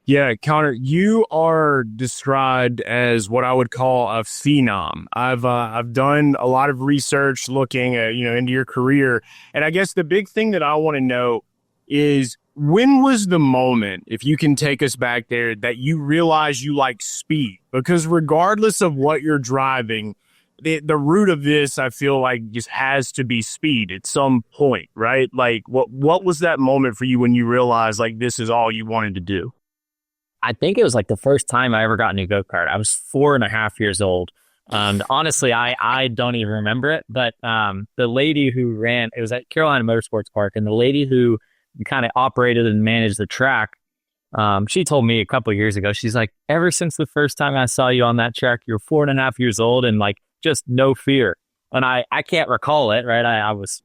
Yeah, Connor, you are described as what I would call a phenom. I've done a lot of research looking at, into your career, and I guess the big thing that I want to know is, when was the moment, if you can take us back there, that you realized you like speed? Because regardless of what you're driving, the root of this, I feel like, just has to be speed at some point, right? Like, what was that moment for you when you realized, like, this is all you wanted to do? I think it was like the first time I ever got a new go-kart. I was 4.5 years old. Honestly, I don't even remember it, but the lady who ran, it was at Carolina Motorsports Park, and the lady who kind of operated and managed the track, she told me a couple of years ago, she's like, ever since the first time I saw you on that track, you're 4.5 years old and like just no fear. And I can't recall it, right? I was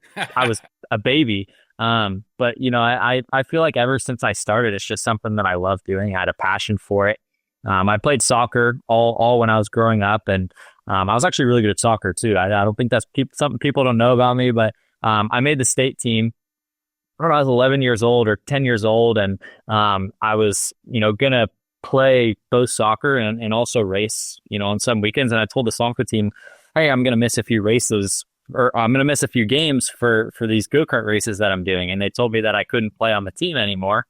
a baby. But I feel like ever since I started, it's just something that I love doing. I had a passion for it. I played soccer all when I was growing up, and I was actually really good at soccer too. I don't think that's something people don't know about me, but I made the state team. I don't know, I was 11 years old or 10 years old, and I was gonna play both soccer and also race on some weekends. And I told the soccer team, hey, I'm gonna miss a few races, or I'm gonna miss a few games for these go-kart races that I'm doing. And they told me that I couldn't play on the team anymore.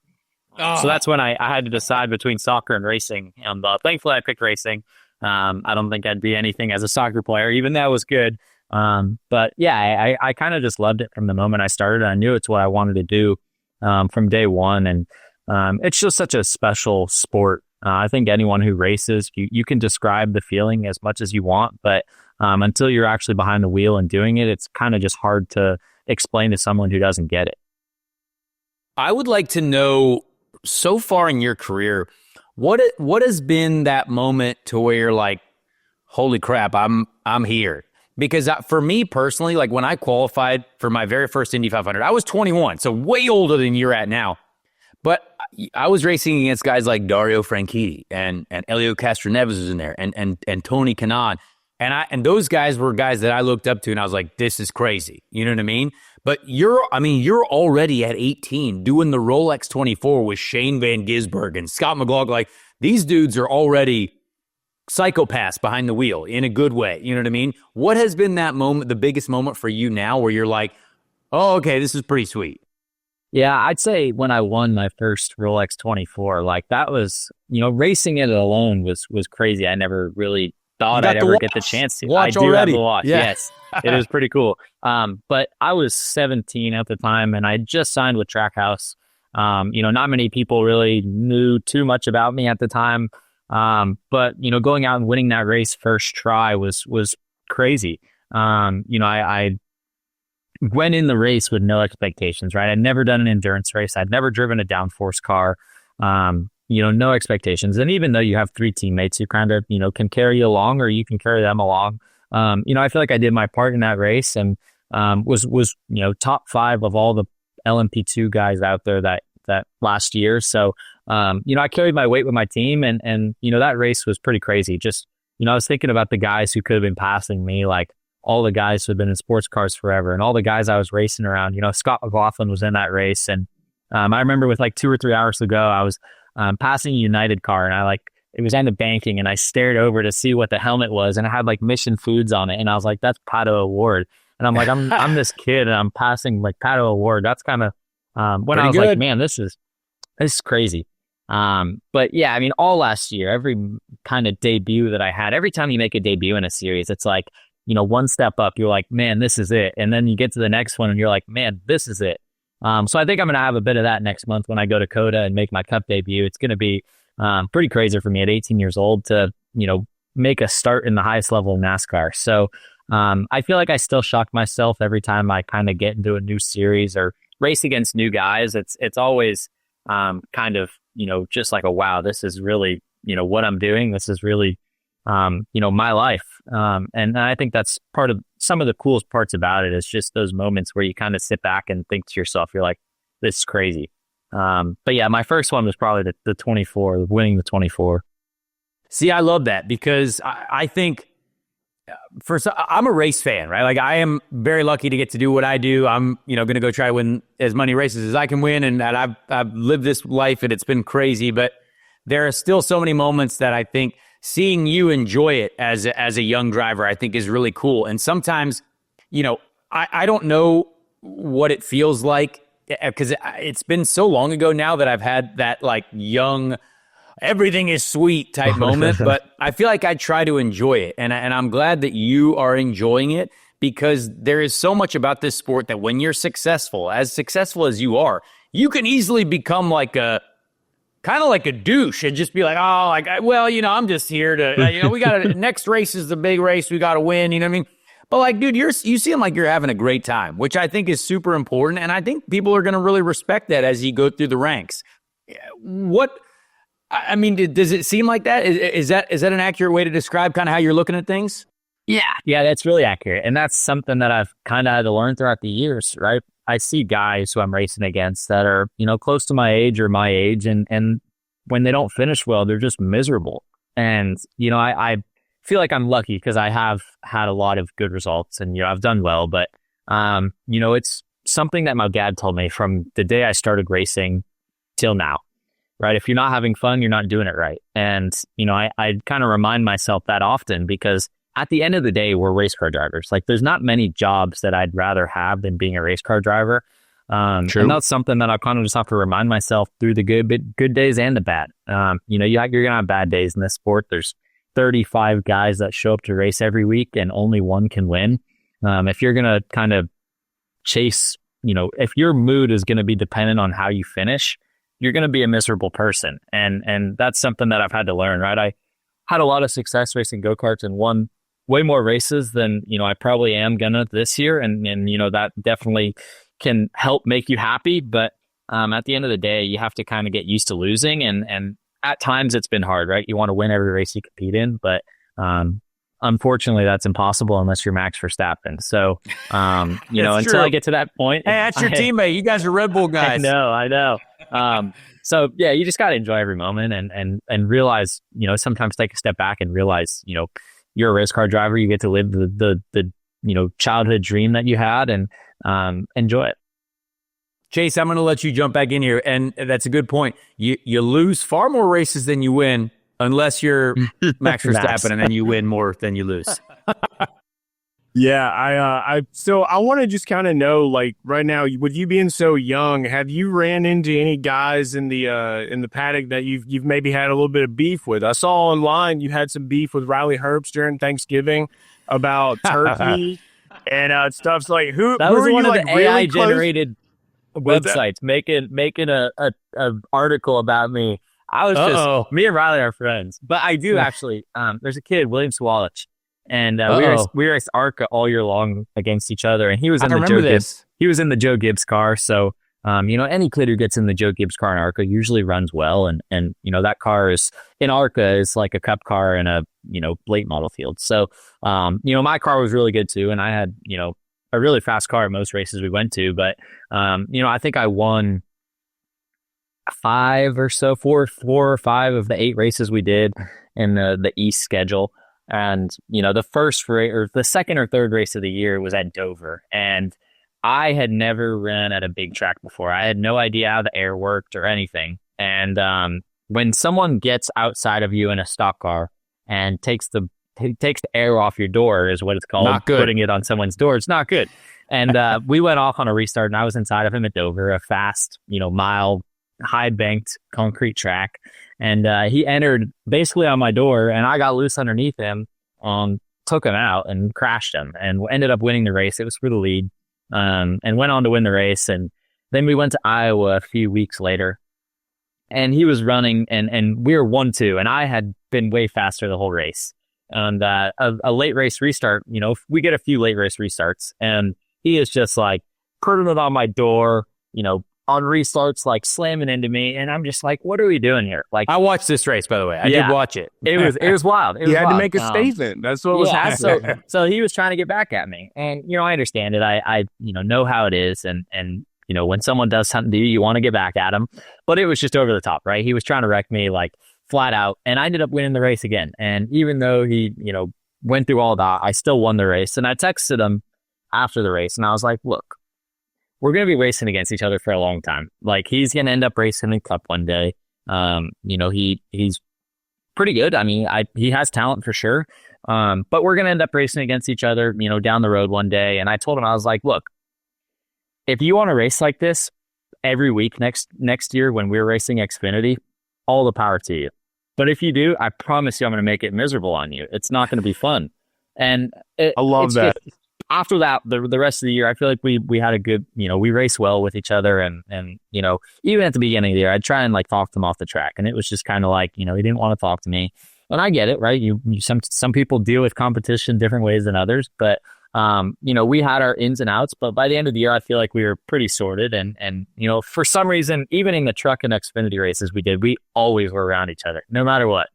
So that's when I had to decide between soccer and racing. And thankfully I picked racing. I don't think I'd be anything as a soccer player, even though it was good. But yeah, I kind of just loved it from the moment I started. I knew it's what I wanted to do from day one. And it's just such a special sport. I think anyone who races, you can describe the feeling as much as you want, but until you're actually behind the wheel and doing it, it's kind of just hard to explain to someone who doesn't get it. I would like to know, so far in your career, what has been that moment to where you're like, holy crap, I'm here? Because for me personally, like when I qualified for my very first Indy 500, I was 21, so way older than you're at now. But I was racing against guys like Dario Franchitti and Elio Castroneves was in there, and Tony Kanaan. And those guys were guys that I looked up to, and I was like, this is crazy. You know what I mean? But you're already at 18 doing the Rolex 24 with Shane Van Gisbergen and Scott McLaughlin. Like, these dudes are already psychopaths behind the wheel in a good way. You know what I mean? What has been that moment, the biggest moment for you now, where you're like, oh, okay, this is pretty sweet? Yeah, I'd say when I won my first Rolex 24, like that was, racing it alone was crazy. I never really thought I'd ever get the chance to. Watch I do already. have the watch. Yeah. Yes, it was pretty cool. But I was 17 at the time, and I just signed with Trackhouse. Not many people really knew too much about me at the time. But going out and winning that race first try was crazy. I went in the race with no expectations, right? I'd never done an endurance race. I'd never driven a downforce car. No expectations. And even though you have three teammates who kind of, can carry you along, or you can carry them along, I feel like I did my part in that race, and was top 5 of all the LMP2 guys out there that last year. So, I carried my weight with my team, and that race was pretty crazy. Just, I was thinking about the guys who could have been passing me, like all the guys who have been in sports cars forever, and all the guys I was racing around. Scott McLaughlin was in that race, and I remember with like 2 or 3 hours to go, I was passing a United car, and it was on the banking, and I stared over to see what the helmet was, and it had like Mission Foods on it, and I was like, that's Pato Award. And I'm like, I'm this kid, and I'm passing like Pato Award. That's kind of when pretty I was good. like, man, this is crazy. But yeah, I mean, all last year, every kind of debut that I had, every time you make a debut in a series, it's like, one step up, you're like, man, this is it. And then you get to the next one and you're like, man, this is it. So I think I'm going to have a bit of that next month when I go to COTA and make my Cup debut. It's going to be pretty crazy for me at 18 years old to, make a start in the highest level of NASCAR. So I feel like I still shock myself every time I kind of get into a new series or race against new guys. It's always kind of, just like, wow, this is really, what I'm doing. This is really my life. And I think that's part of some of the coolest parts about it is just those moments where you kind of sit back and think to yourself, you're like, this is crazy. But yeah, my first one was probably the 24, winning the 24. See, I love that because I think I'm a race fan, right? Like I am very lucky to get to do what I do. I'm, going to go try to win as many races as I can win. And I've lived this life and it's been crazy, but there are still so many moments that I think seeing you enjoy it as a young driver, I think is really cool. And sometimes, I don't know what it feels like because it's been so long ago now that I've had that like young, everything is sweet type moment, but I feel like I try to enjoy it. And I'm glad that you are enjoying it because there is so much about this sport that when you're successful as you are, you can easily become like kind of like a douche and just be like, oh, like, well, I'm just here to, we got to, next race is the big race. We got to win. You know what I mean? But like, dude, you seem like you're having a great time, which I think is super important. And I think people are going to really respect that as you go through the ranks. Does it seem like that? Is that an accurate way to describe kind of how you're looking at things? Yeah, that's really accurate. And that's something that I've kind of had to learn throughout the years, right? I see guys who I'm racing against that are, close to my age or my age. And when they don't finish well, they're just miserable. And, I feel like I'm lucky because I have had a lot of good results and, I've done well. But, it's something that my dad told me from the day I started racing till now, right? If you're not having fun, you're not doing it right. And, I kind of remind myself that often because at the end of the day, we're race car drivers. Like there's not many jobs that I'd rather have than being a race car driver. And that's something that I kind of just have to remind myself through the good days and the bad. You're going to have bad days in this sport. There's 35 guys that show up to race every week and only one can win. If you're going to kind of chase, if your mood is going to be dependent on how you finish, you're going to be a miserable person. And that's something that I've had to learn, right? I had a lot of success racing go-karts and won way more races than, I probably am gonna this year. And that definitely can help make you happy. But at the end of the day, you have to kind of get used to losing. And at times it's been hard, right? You want to win every race you compete in, but unfortunately that's impossible unless you're Max Verstappen. So, until true. I get to that point. Hey, that's your teammate. You guys are Red Bull guys. I know. So yeah, you just got to enjoy every moment and realize, sometimes take a step back and realize, you're a race car driver. You get to live the childhood dream that you had and enjoy it. Chase, I'm going to let you jump back in here. And that's a good point. You lose far more races than you win unless you're Max Verstappen and then you win more than you lose. Yeah, so I want to just kind of know, like right now, with you being so young, have you ran into any guys in the paddock that you've maybe had a little bit of beef with? I saw online you had some beef with Riley Herbst during Thanksgiving about turkey and stuff. So like, who that was who one you, of like, the really AI close? generated websites making a article about me. I was just me and Riley are friends, but I do actually. There's a kid, William Swalich. And we raced ARCA all year long against each other, and he was in the Joe Gibbs car. So any kid who gets in the Joe Gibbs car in ARCA usually runs well, and that car is in ARCA is like a cup car in a late model field. So my car was really good too, and I had a really fast car at most races we went to. But I think I won 4 or 5 of the 8 races we did in the East schedule. And, the second or third race of the year was at Dover. And I had never ran at a big track before. I had no idea how the air worked or anything. And when someone gets outside of you in a stock car and takes the air off your door is what it's called. Not good. Putting it on someone's door. It's not good. And we went off on a restart, and I was inside of him at Dover, a fast, mile, high-banked concrete track. And he entered basically on my door, and I got loose underneath him, took him out and crashed him, and ended up winning the race. It was for the lead, and went on to win the race. And then we went to Iowa a few weeks later, and he was running, and we were 1-2, and I had been way faster the whole race. And a late race restart, we get a few late race restarts, and he is just like putting it on my door, on restarts, like slamming into me. And I'm just like, what are we doing here? Like, I watched this race, by the way. I did watch it. It was wild. He had to make a statement. That's what was happening. So he was trying to get back at me. And, I understand it. I know how it is. And, when someone does something to you, you want to get back at them. But it was just over the top, right? He was trying to wreck me, like, flat out. And I ended up winning the race again. And even though he, went through all that, I still won the race. And I texted him after the race. And I was like, look, we're going to be racing against each other for a long time. Like, he's going to end up racing in Cup one day. He's pretty good. I mean, he has talent for sure. But we're going to end up racing against each other, down the road one day. And I told him, I was like, look, if you want to race like this every week next year when we're racing Xfinity, all the power to you. But if you do, I promise you I'm going to make it miserable on you. It's not going to be fun. And I love that. After that, the rest of the year, I feel like we had a good, we race well with each other. And even at the beginning of the year, I'd try and like talk them off the track. And it was just kind of like, he didn't want to talk to me. And I get it, right? Some people deal with competition different ways than others. But we had our ins and outs, but by the end of the year, I feel like we were pretty sorted. And for some reason, even in the truck and Xfinity races we always were around each other, no matter what.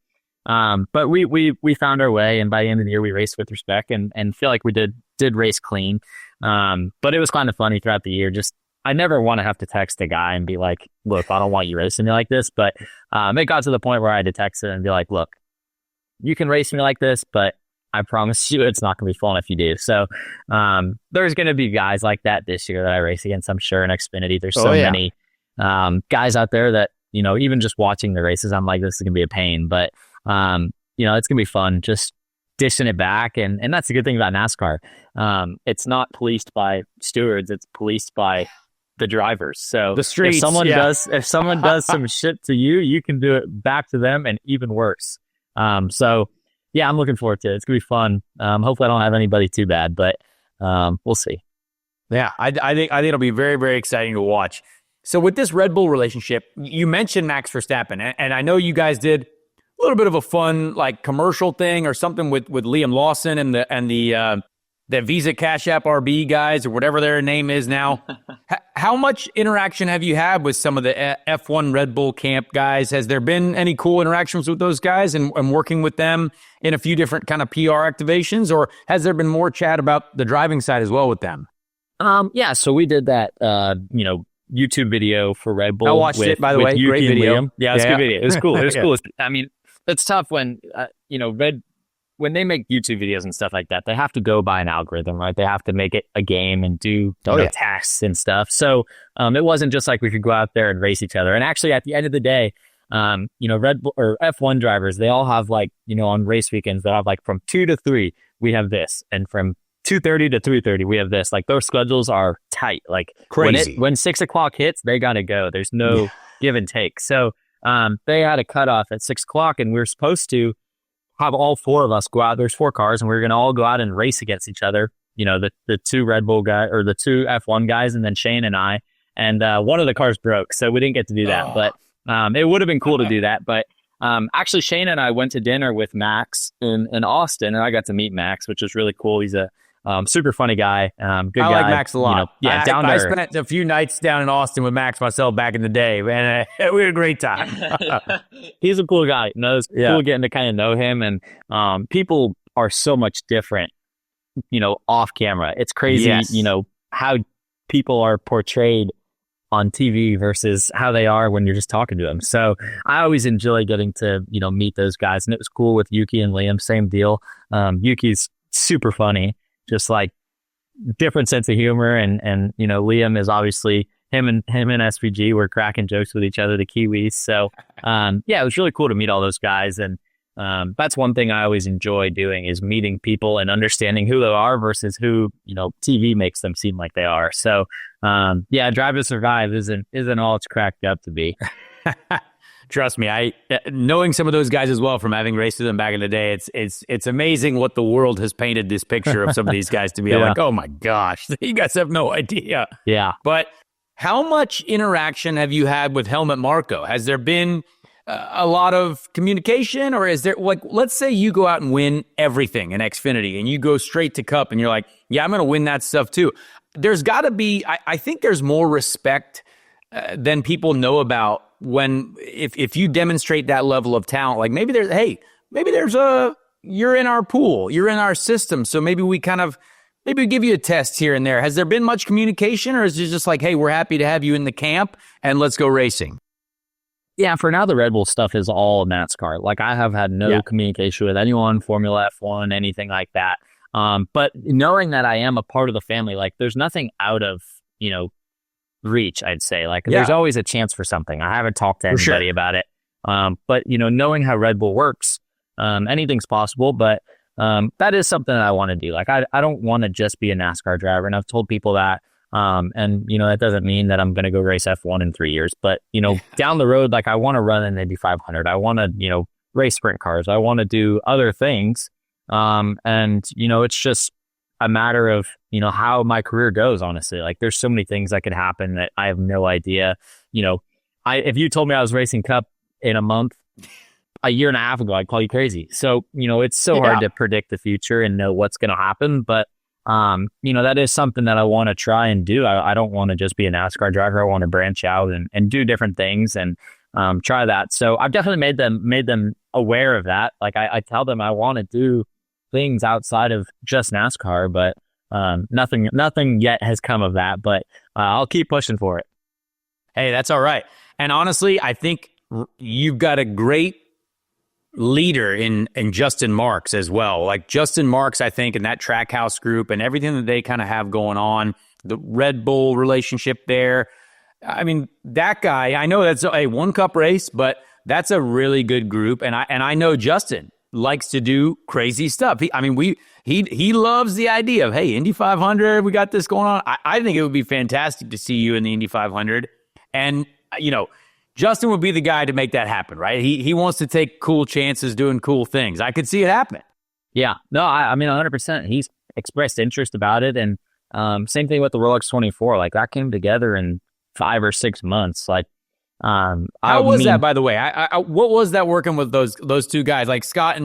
But we found our way, and by the end of the year, we raced with respect and feel like we did race clean. But it was kind of funny throughout the year. Just, I never want to have to text a guy and be like, look, I don't want you racing me like this. But it got to the point where I had to text him and be like, look, you can race me like this, but I promise you it's not going to be fun if you do. So there's going to be guys like that this year that I race against, I'm sure, in Xfinity. There's so many guys out there that, even just watching the races, I'm like, this is going to be a pain. But, it's going to be fun just dishing it back. And that's the good thing about NASCAR. It's not policed by stewards. It's policed by the drivers. So the streets, if someone does some shit to you, you can do it back to them and even worse. Yeah, I'm looking forward to it. It's going to be fun. Hopefully I don't have anybody too bad, but we'll see. Yeah, I think it'll be very, very exciting to watch. So with this Red Bull relationship, you mentioned Max Verstappen, and I know you guys did a little bit of a fun like commercial thing or something with Liam Lawson and the Visa Cash App RB guys or whatever their name is now. How much interaction have you had with some of the F1 Red Bull camp guys? Has there been any cool interactions with those guys and working with them in a few different kind of PR activations, or has there been more chat about the driving side as well with them? Yeah, so we did that, YouTube video for Red Bull. I watched it, by the way. Great video. Yeah, it's a good video. It was cool. It was cool. I mean, it's tough when, when they make YouTube videos and stuff like that, they have to go by an algorithm, right? They have to make it a game and do tasks and stuff. So it wasn't just like we could go out there and race each other. And actually, at the end of the day, Red Bull or F1 drivers, they all have like, on race weekends, they'll have like from 2 to 3, we have this. And from 2:30 to 3:30, we have this. Like, those schedules are tight. Like, crazy. When 6 o'clock hits, they got to go. There's no give and take. So they had a cutoff at 6 o'clock, and we were supposed to have all 4 of us go out. There's 4 cars, and we were going to all go out and race against each other. The 2 Red Bull guys, or the 2 F1 guys, and then Shane and I. And one of the cars broke, so we didn't get to do that. But it would have been cool to do that. But actually, Shane and I went to dinner with Max in Austin, and I got to meet Max, which was really cool. He's a super funny guy. Good guy. I like Max a lot. Down I there. spent a few nights down in Austin with Max myself back in the day, and we had a great time. He's a cool guy. It's cool getting to kind of know him, and people are so much different, off camera. It's crazy, how people are portrayed on TV versus how they are when you're just talking to them. So I always enjoy getting to, meet those guys, and it was cool with Yuki and Liam. Same deal. Yuki's super funny. Just like different sense of humor. And Liam is obviously him and SVG were cracking jokes with each other, the Kiwis. So, it was really cool to meet all those guys. And that's one thing I always enjoy doing is meeting people and understanding who they are versus who, TV makes them seem like they are. So, Drive to Survive isn't all it's cracked up to be. Trust me, knowing some of those guys as well from having raced with them back in the day, it's amazing what the world has painted this picture of some of these guys to be like, oh my gosh, you guys have no idea. Yeah. But how much interaction have you had with Helmut Marko? Has there been a lot of communication, or is there, like, let's say you go out and win everything in Xfinity and you go straight to Cup and you're like, yeah, I'm going to win that stuff too. There's got to be, I think there's more respect then people know about when, if you demonstrate that level of talent, like maybe you're in our pool, you're in our system. So maybe we give you a test here and there. Has there been much communication, or is it just like, hey, we're happy to have you in the camp and let's go racing? Yeah, for now, the Red Bull stuff is all NASCAR. Like, I have had no communication with anyone, Formula F1, anything like that. But knowing that I am a part of the family, like, there's nothing out of, reach, I'd say. Like, there's always a chance for something. I haven't talked to anybody about it. But, knowing how Red Bull works, anything's possible. But that is something that I want to do. Like, I don't want to just be a NASCAR driver. And I've told people that. And that doesn't mean that I'm going to go race F1 in 3 years, but, down the road, like, I want to run an Indy 500. I want to, race sprint cars. I want to do other things. And, it's just a matter of, how my career goes, honestly. Like, there's so many things that could happen that I have no idea. If you told me I was racing Cup in a month, a year and a half ago, I'd call you crazy. So, it's so hard to predict the future and know what's going to happen. But that is something that I want to try and do. I don't want to just be a NASCAR driver. I want to branch out and do different things and try that. So I've definitely made them aware of that. Like, I tell them I want to do things outside of just NASCAR, but nothing yet has come of that. But I'll keep pushing for it. Hey, that's all right. And honestly, I think you've got a great leader in Justin Marks as well. Like, Justin Marks, I think, in that Trackhouse group and everything that they kind of have going on, the Red Bull relationship there. I mean, that guy, I know that's a one Cup race, but that's a really good group. And I know Justin likes to do crazy stuff. He loves the idea of, hey, Indy 500, we got this going on. I think it would be fantastic to see you in the Indy 500. And, Justin would be the guy to make that happen, right? He wants to take cool chances doing cool things. I could see it happening. Yeah. No, I mean, 100%. He's expressed interest about it. And same thing with the Rolex 24. Like, that came together in 5 or 6 months. Like, how was that, by the way? What was that working with those two guys, like Scott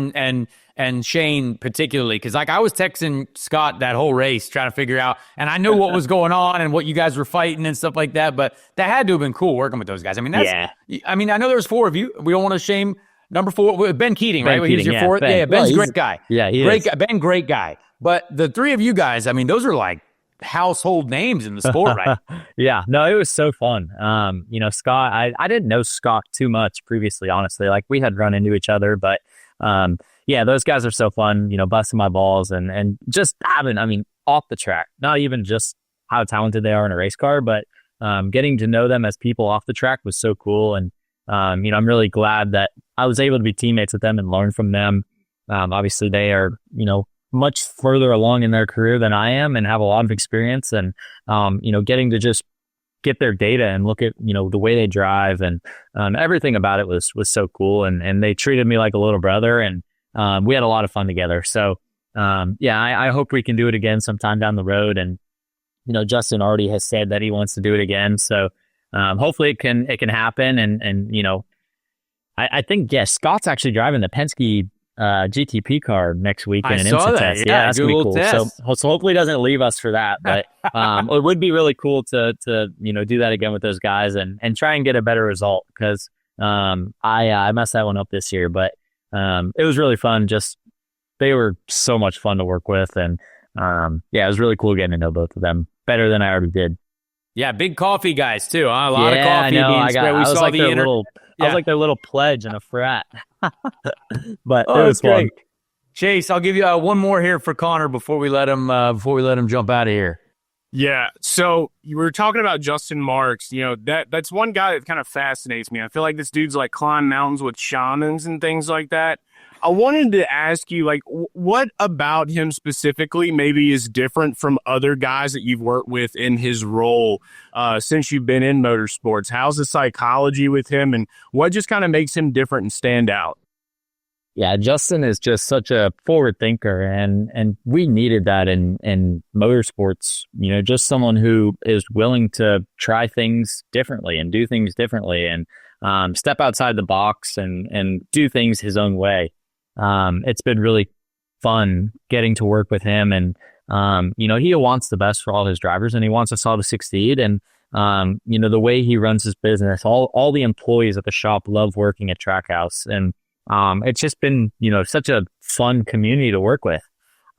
and Shane particularly? Because, like, I was texting Scott that whole race trying to figure out, and I knew what was going on and what you guys were fighting and stuff like that. But that had to have been cool working with those guys. I mean, I know there was 4 of you. We don't want to shame number 4, Ben Keating, right? He's your 4th. Ben. Yeah, Ben's a great guy. Yeah, he great is. Guy. Ben, great guy. But the 3 of you guys, I mean, those are like household names in the sport, right? Yeah, no, it was so fun. Scott, I didn't know Scott too much previously, honestly. Like, we had run into each other, but those guys are so fun, busting my balls and just having, off the track, not even just how talented they are in a race car, but getting to know them as people off the track was so cool. And I'm really glad that I was able to be teammates with them and learn from them. Obviously they are, much further along in their career than I am and have a lot of experience, and getting to just get their data and look at the way they drive and everything about it was so cool, and they treated me like a little brother, and we had a lot of fun together. So I hope we can do it again sometime down the road, and Justin already has said that he wants to do it again, so hopefully it can happen, and I think Scott's actually driving the Penske GTP car next week in an IMSA test. Yeah, that's gonna be cool. So hopefully it doesn't leave us for that, but it would be really cool to do that again with those guys and try and get a better result, because I messed that one up this year, but it was really fun. Just they were so much fun to work with, and it was really cool getting to know both of them better than I already did. Yeah, big coffee guys too. Huh? A lot of coffee being spread. We saw the I was like their little pledge in a frat. But it was great. Chase, I'll give you one more here for Connor before we let him jump out of here. Yeah. So you were talking about Justin Marks. That's one guy that kind of fascinates me. I feel like this dude's like climbing mountains with shamans and things like that. I wanted to ask you, like, what about him specifically maybe is different from other guys that you've worked with in his role since you've been in motorsports? How's the psychology with him, and what just kind of makes him different and stand out? Yeah, Justin is just such a forward thinker, and we needed that in motorsports. Just someone who is willing to try things differently and do things differently, and step outside the box and do things his own way. It's been really fun getting to work with him, and he wants the best for all his drivers, and he wants us all to succeed. And The way he runs his business, all the employees at the shop love working at Trackhouse. And it's just been, such a fun community to work with.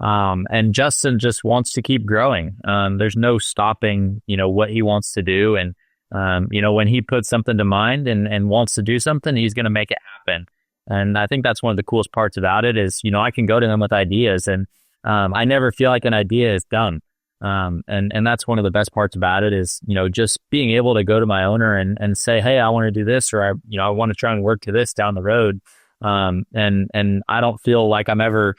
And Justin just wants to keep growing. There's no stopping, what he wants to do. And, when he puts something to mind and wants to do something, he's going to make it happen. And I think that's one of the coolest parts about it is, I can go to him with ideas and I never feel like an idea is done. And that's one of the best parts about it is, just being able to go to my owner and say, hey, I want to do this, or I want to try and work to this down the road. And I don't feel like I'm ever,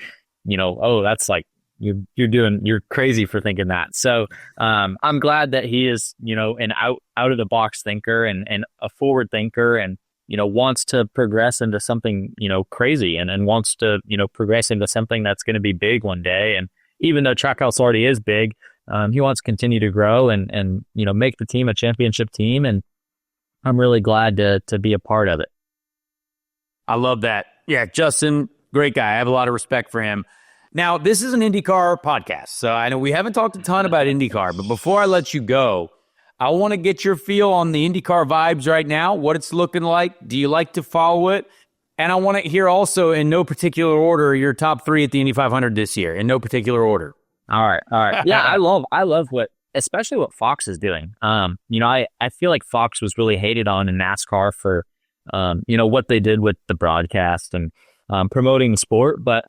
oh, that's like, you're crazy for thinking that. So, I'm glad that he is, an out of the box thinker and a forward thinker and, wants to progress into something, crazy and wants to, progress into something that's going to be big one day. And even though Trackhouse already is big, he wants to continue to grow and make the team a championship team. And I'm really glad to be a part of it. I love that. Yeah, Justin, great guy. I have a lot of respect for him. Now, this is an IndyCar podcast, so I know we haven't talked a ton about IndyCar, but before I let you go, I want to get your feel on the IndyCar vibes right now, what it's looking like. Do you like to follow it? And I want to hear also, in no particular order, your top three at the Indy 500 this year, in no particular order. All right. Yeah, I love especially what Fox is doing. I feel like Fox was really hated on in NASCAR for, what they did with the broadcast and promoting the sport. But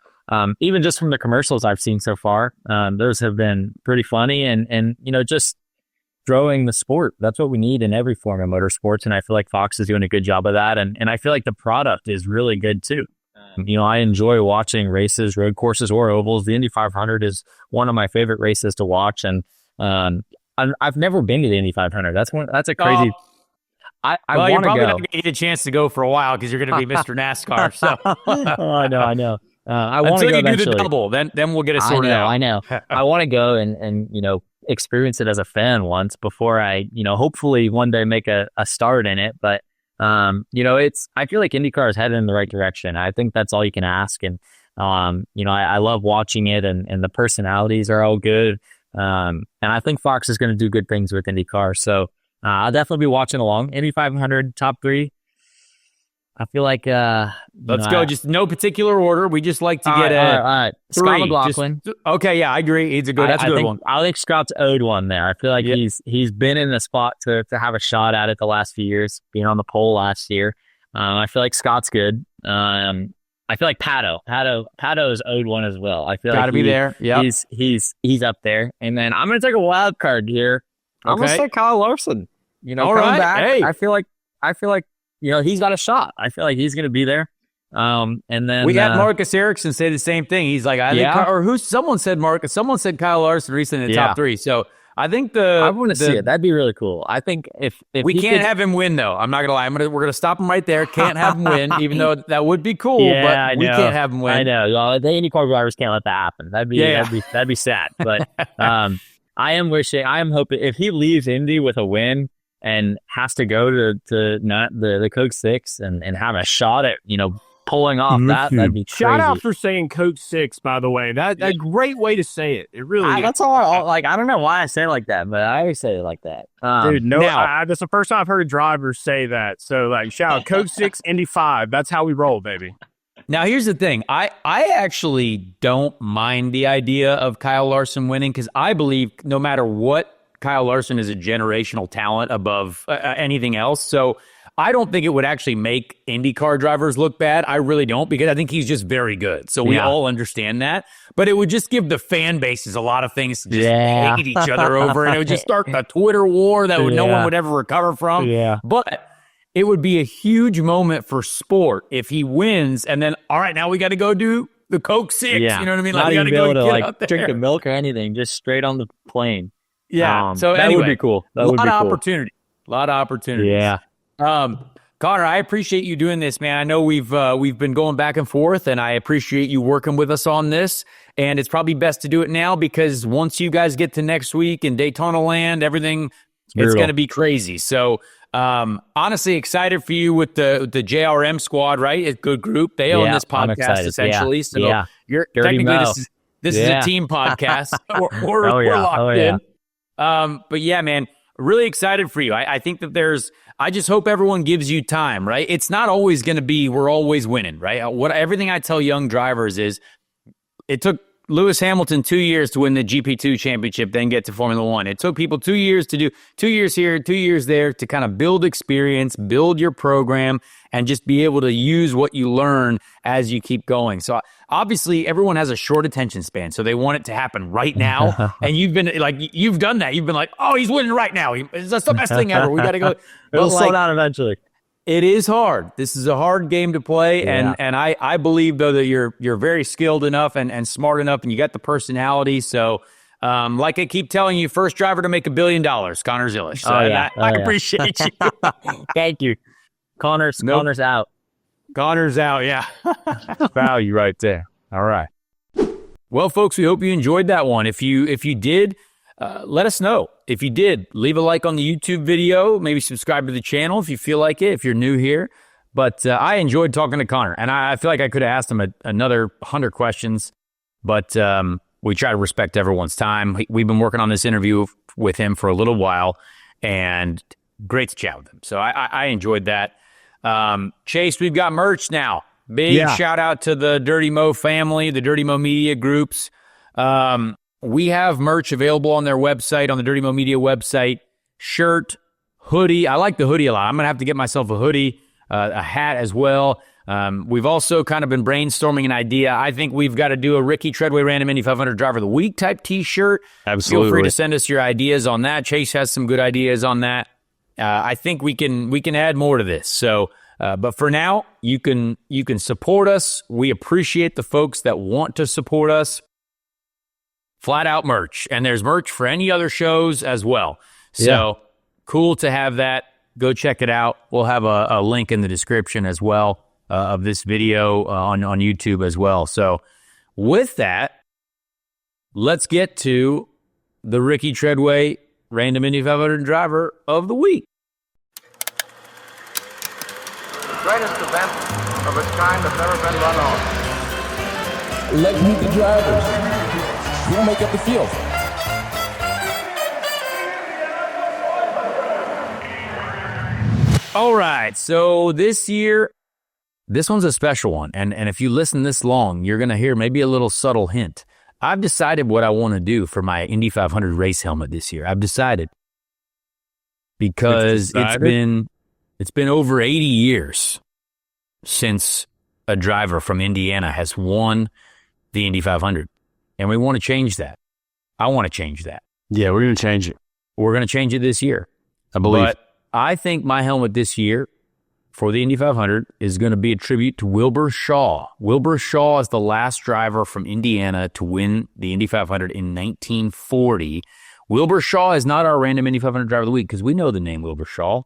even just from the commercials I've seen so far, those have been pretty funny and just growing the sport. That's what we need in every form of motorsports. And I feel like Fox is doing a good job of that. And I feel like the product is really good too. I enjoy watching races, road courses or ovals. The Indy 500 is one of my favorite races to watch. And I've never been to the Indy 500. That's a crazy... I you're probably go. not going to get a chance to go for a while because you're going to be Mr. NASCAR. So I know. I want to go until you do eventually. the double, then we'll get it sorted out. I know. I want to go and experience it as a fan once before I hopefully one day make a start in it. But I feel like IndyCar is headed in the right direction. I think that's all you can ask. And I love watching it and the personalities are all good. And I think Fox is going to do good things with IndyCar. So I'll definitely be watching along. Indy 500 top three. I feel like let's go. Just no particular order. We just like to get all right. Scott McLaughlin. Okay, yeah, I agree. He's a good. That's a good one. I think Scott's owed one there. I feel like he's been in the spot to have a shot at it the last few years, being on the pole last year. I feel like Scott's good. I feel like Pato is owed one as well. I feel gotta be there. Yeah, he's up there. And then I'm gonna take a wild card here. I'm gonna say Kyle Larson. All right. Back. Hey. I feel like he's got a shot. I feel like he's going to be there. And then we had Marcus Ericsson say the same thing. He's like, someone said Kyle Larson recently in the top three. So I think I want to see it. That'd be really cool. I think if we can't have him win though, I'm not gonna lie. We're gonna stop him right there. Can't have him win, even though that would be cool. But we can't have him win. I know. Well, the IndyCar drivers can't let that happen. That'd be sad. But I am hoping if he leaves Indy with a win and has to go to not the Coke 6 and have a shot at pulling off that'd be crazy. Shout out for saying Coke 6, by the way. That's a great way to say it. It really is. That's all I don't know why I say it like that, but I always say it like that. Dude, that's the first time I've heard drivers say that. So shout out Coke 6, Indy 5. That's how we roll, baby. Now, here's the thing. I actually don't mind the idea of Kyle Larson winning because I believe no matter what, Kyle Larson is a generational talent above anything else. So I don't think it would actually make IndyCar drivers look bad. I really don't, because I think he's just very good. So we all understand that. But it would just give the fan bases a lot of things to just hate each other over. And it would just start a Twitter war that no one would ever recover from. Yeah. But it would be a huge moment for sport if he wins. And then, all right, now we got to go do the Coke 6. Yeah. You know what I mean? Not we got to to go get out there. drink the milk or anything, just straight on the plane. Yeah. So that anyway, would be cool. A lot of opportunity. Yeah. Connor, I appreciate you doing this, man. I know we've been going back and forth, and I appreciate you working with us on this. And it's probably best to do it now because once you guys get to next week in Daytona land, everything it's going to be crazy. So honestly, excited for you with the JRM squad, right? It's a good group. They own this podcast essentially. So you're technically this is a team podcast. We're locked in. But yeah, man, really excited for you. I think that I just hope everyone gives you time, right? It's not always going to be, we're always winning, right? Everything I tell young drivers is it took Lewis Hamilton 2 years to win the GP2 championship, then get to Formula One. It took people 2 years to do 2 years here, 2 years there to kind of build experience, build your program, and just be able to use what you learn as you keep going. So obviously everyone has a short attention span, so they want it to happen right now. And you've done that. You've been like, oh, he's winning right now. That's the best thing ever. We got to go. It'll slow down eventually. It is hard. This is a hard game to play, and I believe though that you're very skilled enough and smart enough, and you got the personality. So, like I keep telling you, first driver to make $1 billion, Connor Zilisch. So I appreciate you. Thank you, Connor's out. Connor's out. Yeah, Value right there. All right. Well, folks, we hope you enjoyed that one. If you did, let us know. If you did, leave a like on the YouTube video, maybe subscribe to the channel if you feel like it, if you're new here. But I enjoyed talking to Connor, and I feel like I could have asked him another 100 questions, but we try to respect everyone's time. We've been working on this interview with him for a little while, and great to chat with him. So I enjoyed that. Chase, we've got merch now. Big shout out to the Dirty Mo family, the Dirty Mo Media groups. We have merch available on their website, on the Dirty Mo Media website. Shirt, hoodie. I like the hoodie a lot. I'm going to have to get myself a hoodie, a hat as well. We've also kind of been brainstorming an idea. I think we've got to do a Ricky Treadway Random Indy 500 Driver of the Week type t-shirt. Absolutely. Feel free to send us your ideas on that. Chase has some good ideas on that. I think we can add more to this. So, but for now, you can support us. We appreciate the folks that want to support us. Flat out merch, and there's merch for any other shows as well. So cool to have that. Go check it out. We'll have a link in the description as well of this video on YouTube as well. So with that, let's get to the Ricky Treadway Random Indy 500 Driver of the Week. Greatest event of its kind that's ever been run on. Let's meet the drivers. Who will make up the field? All right, so this year, this one's a special one. And if you listen this long, you're going to hear maybe a little subtle hint. I've decided what I want to do for my Indy 500 race helmet this year. I've decided. Because it's been over 80 years since a driver from Indiana has won the Indy 500. And we want to change that. I want to change that. Yeah, we're going to change it. We're going to change it this year. I believe. But I think my helmet this year for the Indy 500 is going to be a tribute to Wilbur Shaw. Wilbur Shaw is the last driver from Indiana to win the Indy 500 in 1940. Wilbur Shaw is not our random Indy 500 Driver of the Week because we know the name Wilbur Shaw.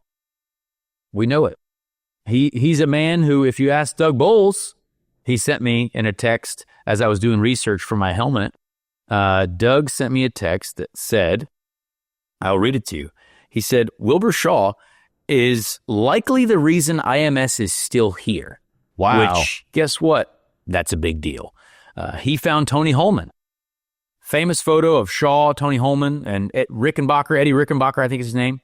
We know it. He's a man who, if you ask Doug Boles, he sent me in a text as I was doing research for my helmet. Doug sent me a text that said, I'll read it to you. He said, Wilbur Shaw is likely the reason IMS is still here. Wow. Which, guess what? That's a big deal. He found Tony Holman. Famous photo of Shaw, Tony Holman, and Eddie Rickenbacker, I think is his name,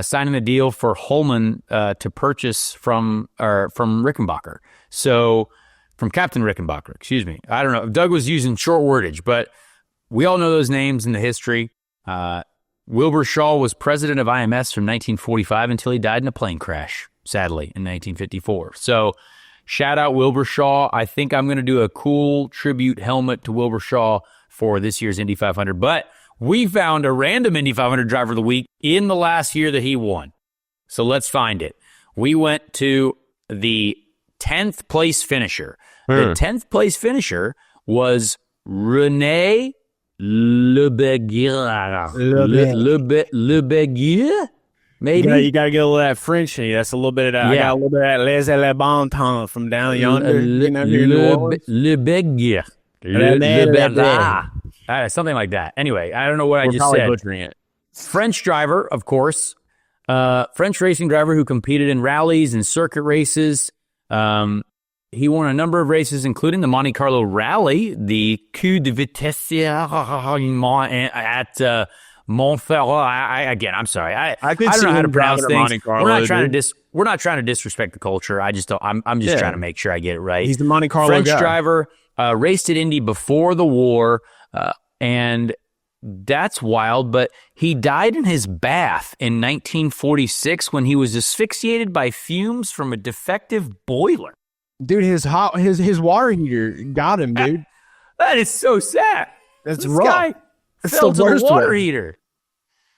signing the deal for Holman to purchase from Rickenbacker. So, from Captain Rickenbacker, excuse me. I don't know. Doug was using short wordage, but we all know those names in the history. Wilbur Shaw was president of IMS from 1945 until he died in a plane crash, sadly, in 1954. So, shout out Wilbur Shaw. I think I'm going to do a cool tribute helmet to Wilbur Shaw for this year's Indy 500. But we found a random Indy 500 Driver of the Week in the last year that he won. So, let's find it. We went to the 10th place finisher. The 10th place finisher was René Lebegier, maybe? You got to get a little of that French in you. That's a little bit of that. I got a little bit of that Les Le Bon Temps from down yonder. Lebegier. Something like that. Anyway, I don't know what I just said. Butchering it. French driver, of course. French racing driver who competed in rallies and circuit races. He won a number of races, including the Monte Carlo Rally, the Coup de Vitesse at Montferrat. Again, I'm sorry. I could don't see know how him to pronounce driving at things. Monte Carlo, We're not trying to disrespect the culture. I just don't. I'm just trying to make sure I get it right. He's the Monte Carlo French guy. driver, raced at Indy before the war, and that's wild. But he died in his bath in 1946 when he was asphyxiated by fumes from a defective boiler. Dude, his water heater got him, dude. That is so sad. That's this rough. guy That's fell the to worst the water way. heater.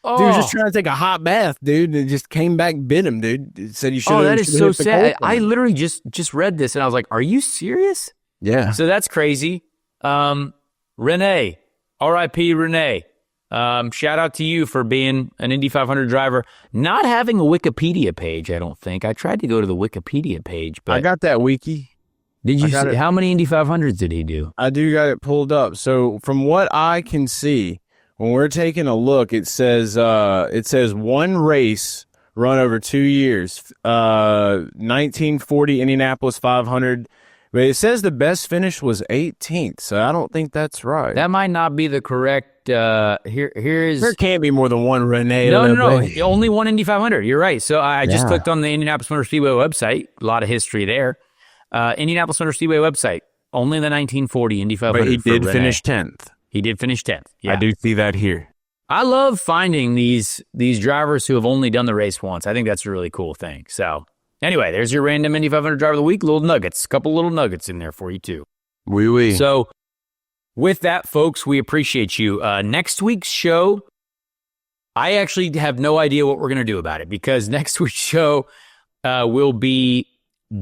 Oh. Dude was just trying to take a hot bath, dude, and it just came back, bit him, dude. It said you should. Oh, that is so sad. I literally just read this and I was like, "Are you serious?" Yeah. So that's crazy. Renee, R.I.P. Renee. Shout out to you for being an Indy 500 driver. Not having a Wikipedia page, I don't think. I tried to go to the Wikipedia page, but I got that wiki. did you see how many Indy 500s did he do? I do got it pulled up. So from what I can see, when we're taking a look, it says one race run over 2 years, 1940 Indianapolis 500. But it says the best finish was 18th, so I don't think that's right. That might not be the correct. Here is. There can't be more than one Renee. No. Only one Indy 500. You're right. So I just clicked on the Indianapolis Motor Speedway website. A lot of history there. Indianapolis Motor Speedway website. Only the 1940 Indy 500. But he did finish 10th. He did finish 10th. Yeah. I do see that here. I love finding these drivers who have only done the race once. I think that's a really cool thing. So anyway, there's your random Indy 500 driver of the week. Little nuggets. A couple little nuggets in there for you too. Oui. So with that, folks, we appreciate you. Next week's show, I actually have no idea what we're going to do about it because next week's show will be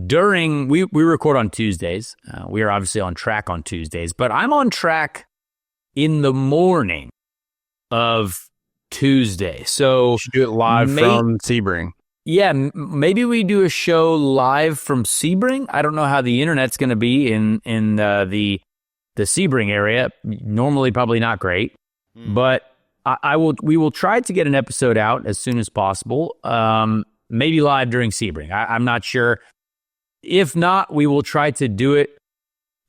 during, we record on Tuesdays. We are obviously on track on Tuesdays, but I'm on track in the morning of Tuesday. So You should do it live from Sebring. yeah, maybe we do a show live from Sebring. I don't know how the internet's going to be in the Sebring area. Normally, probably not great, but we will try to get an episode out as soon as possible. Maybe live during Sebring. I'm not sure. If not, we will try to do it.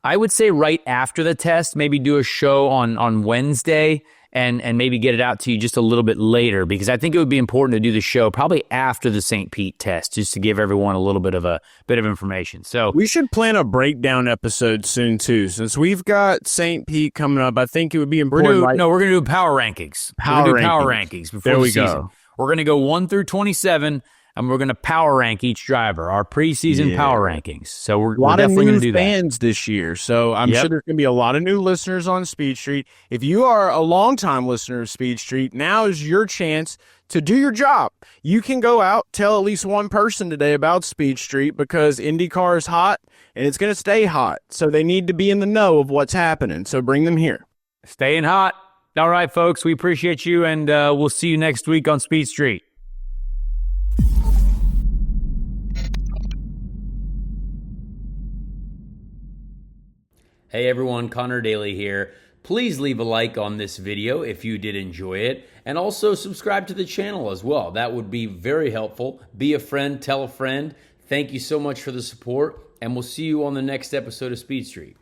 I would say right after the test. Maybe do a show on Wednesday. And maybe get it out to you just a little bit later because I think it would be important to do the show probably after the St. Pete test just to give everyone a little bit of information. So we should plan a breakdown episode soon too, since we've got St. Pete coming up. I think it would be important. we're going to do power rankings. Power rankings before the season. Go. We're going to go 1 through 27. And we're going to power rank each driver, our preseason power rankings. So we're definitely going to do that. A lot of new fans this year, so I'm sure there's going to be a lot of new listeners on Speed Street. If you are a longtime listener of Speed Street, now is your chance to do your job. You can go out, tell at least one person today about Speed Street because IndyCar is hot, and it's going to stay hot. So they need to be in the know of what's happening. So bring them here. Staying hot. All right, folks, we appreciate you, and we'll see you next week on Speed Street. Hey everyone, Connor Daly here. Please leave a like on this video if you did enjoy it, and also subscribe to the channel as well. That would be very helpful. Be a friend, tell a friend. Thank you so much for the support, and we'll see you on the next episode of Speed Street.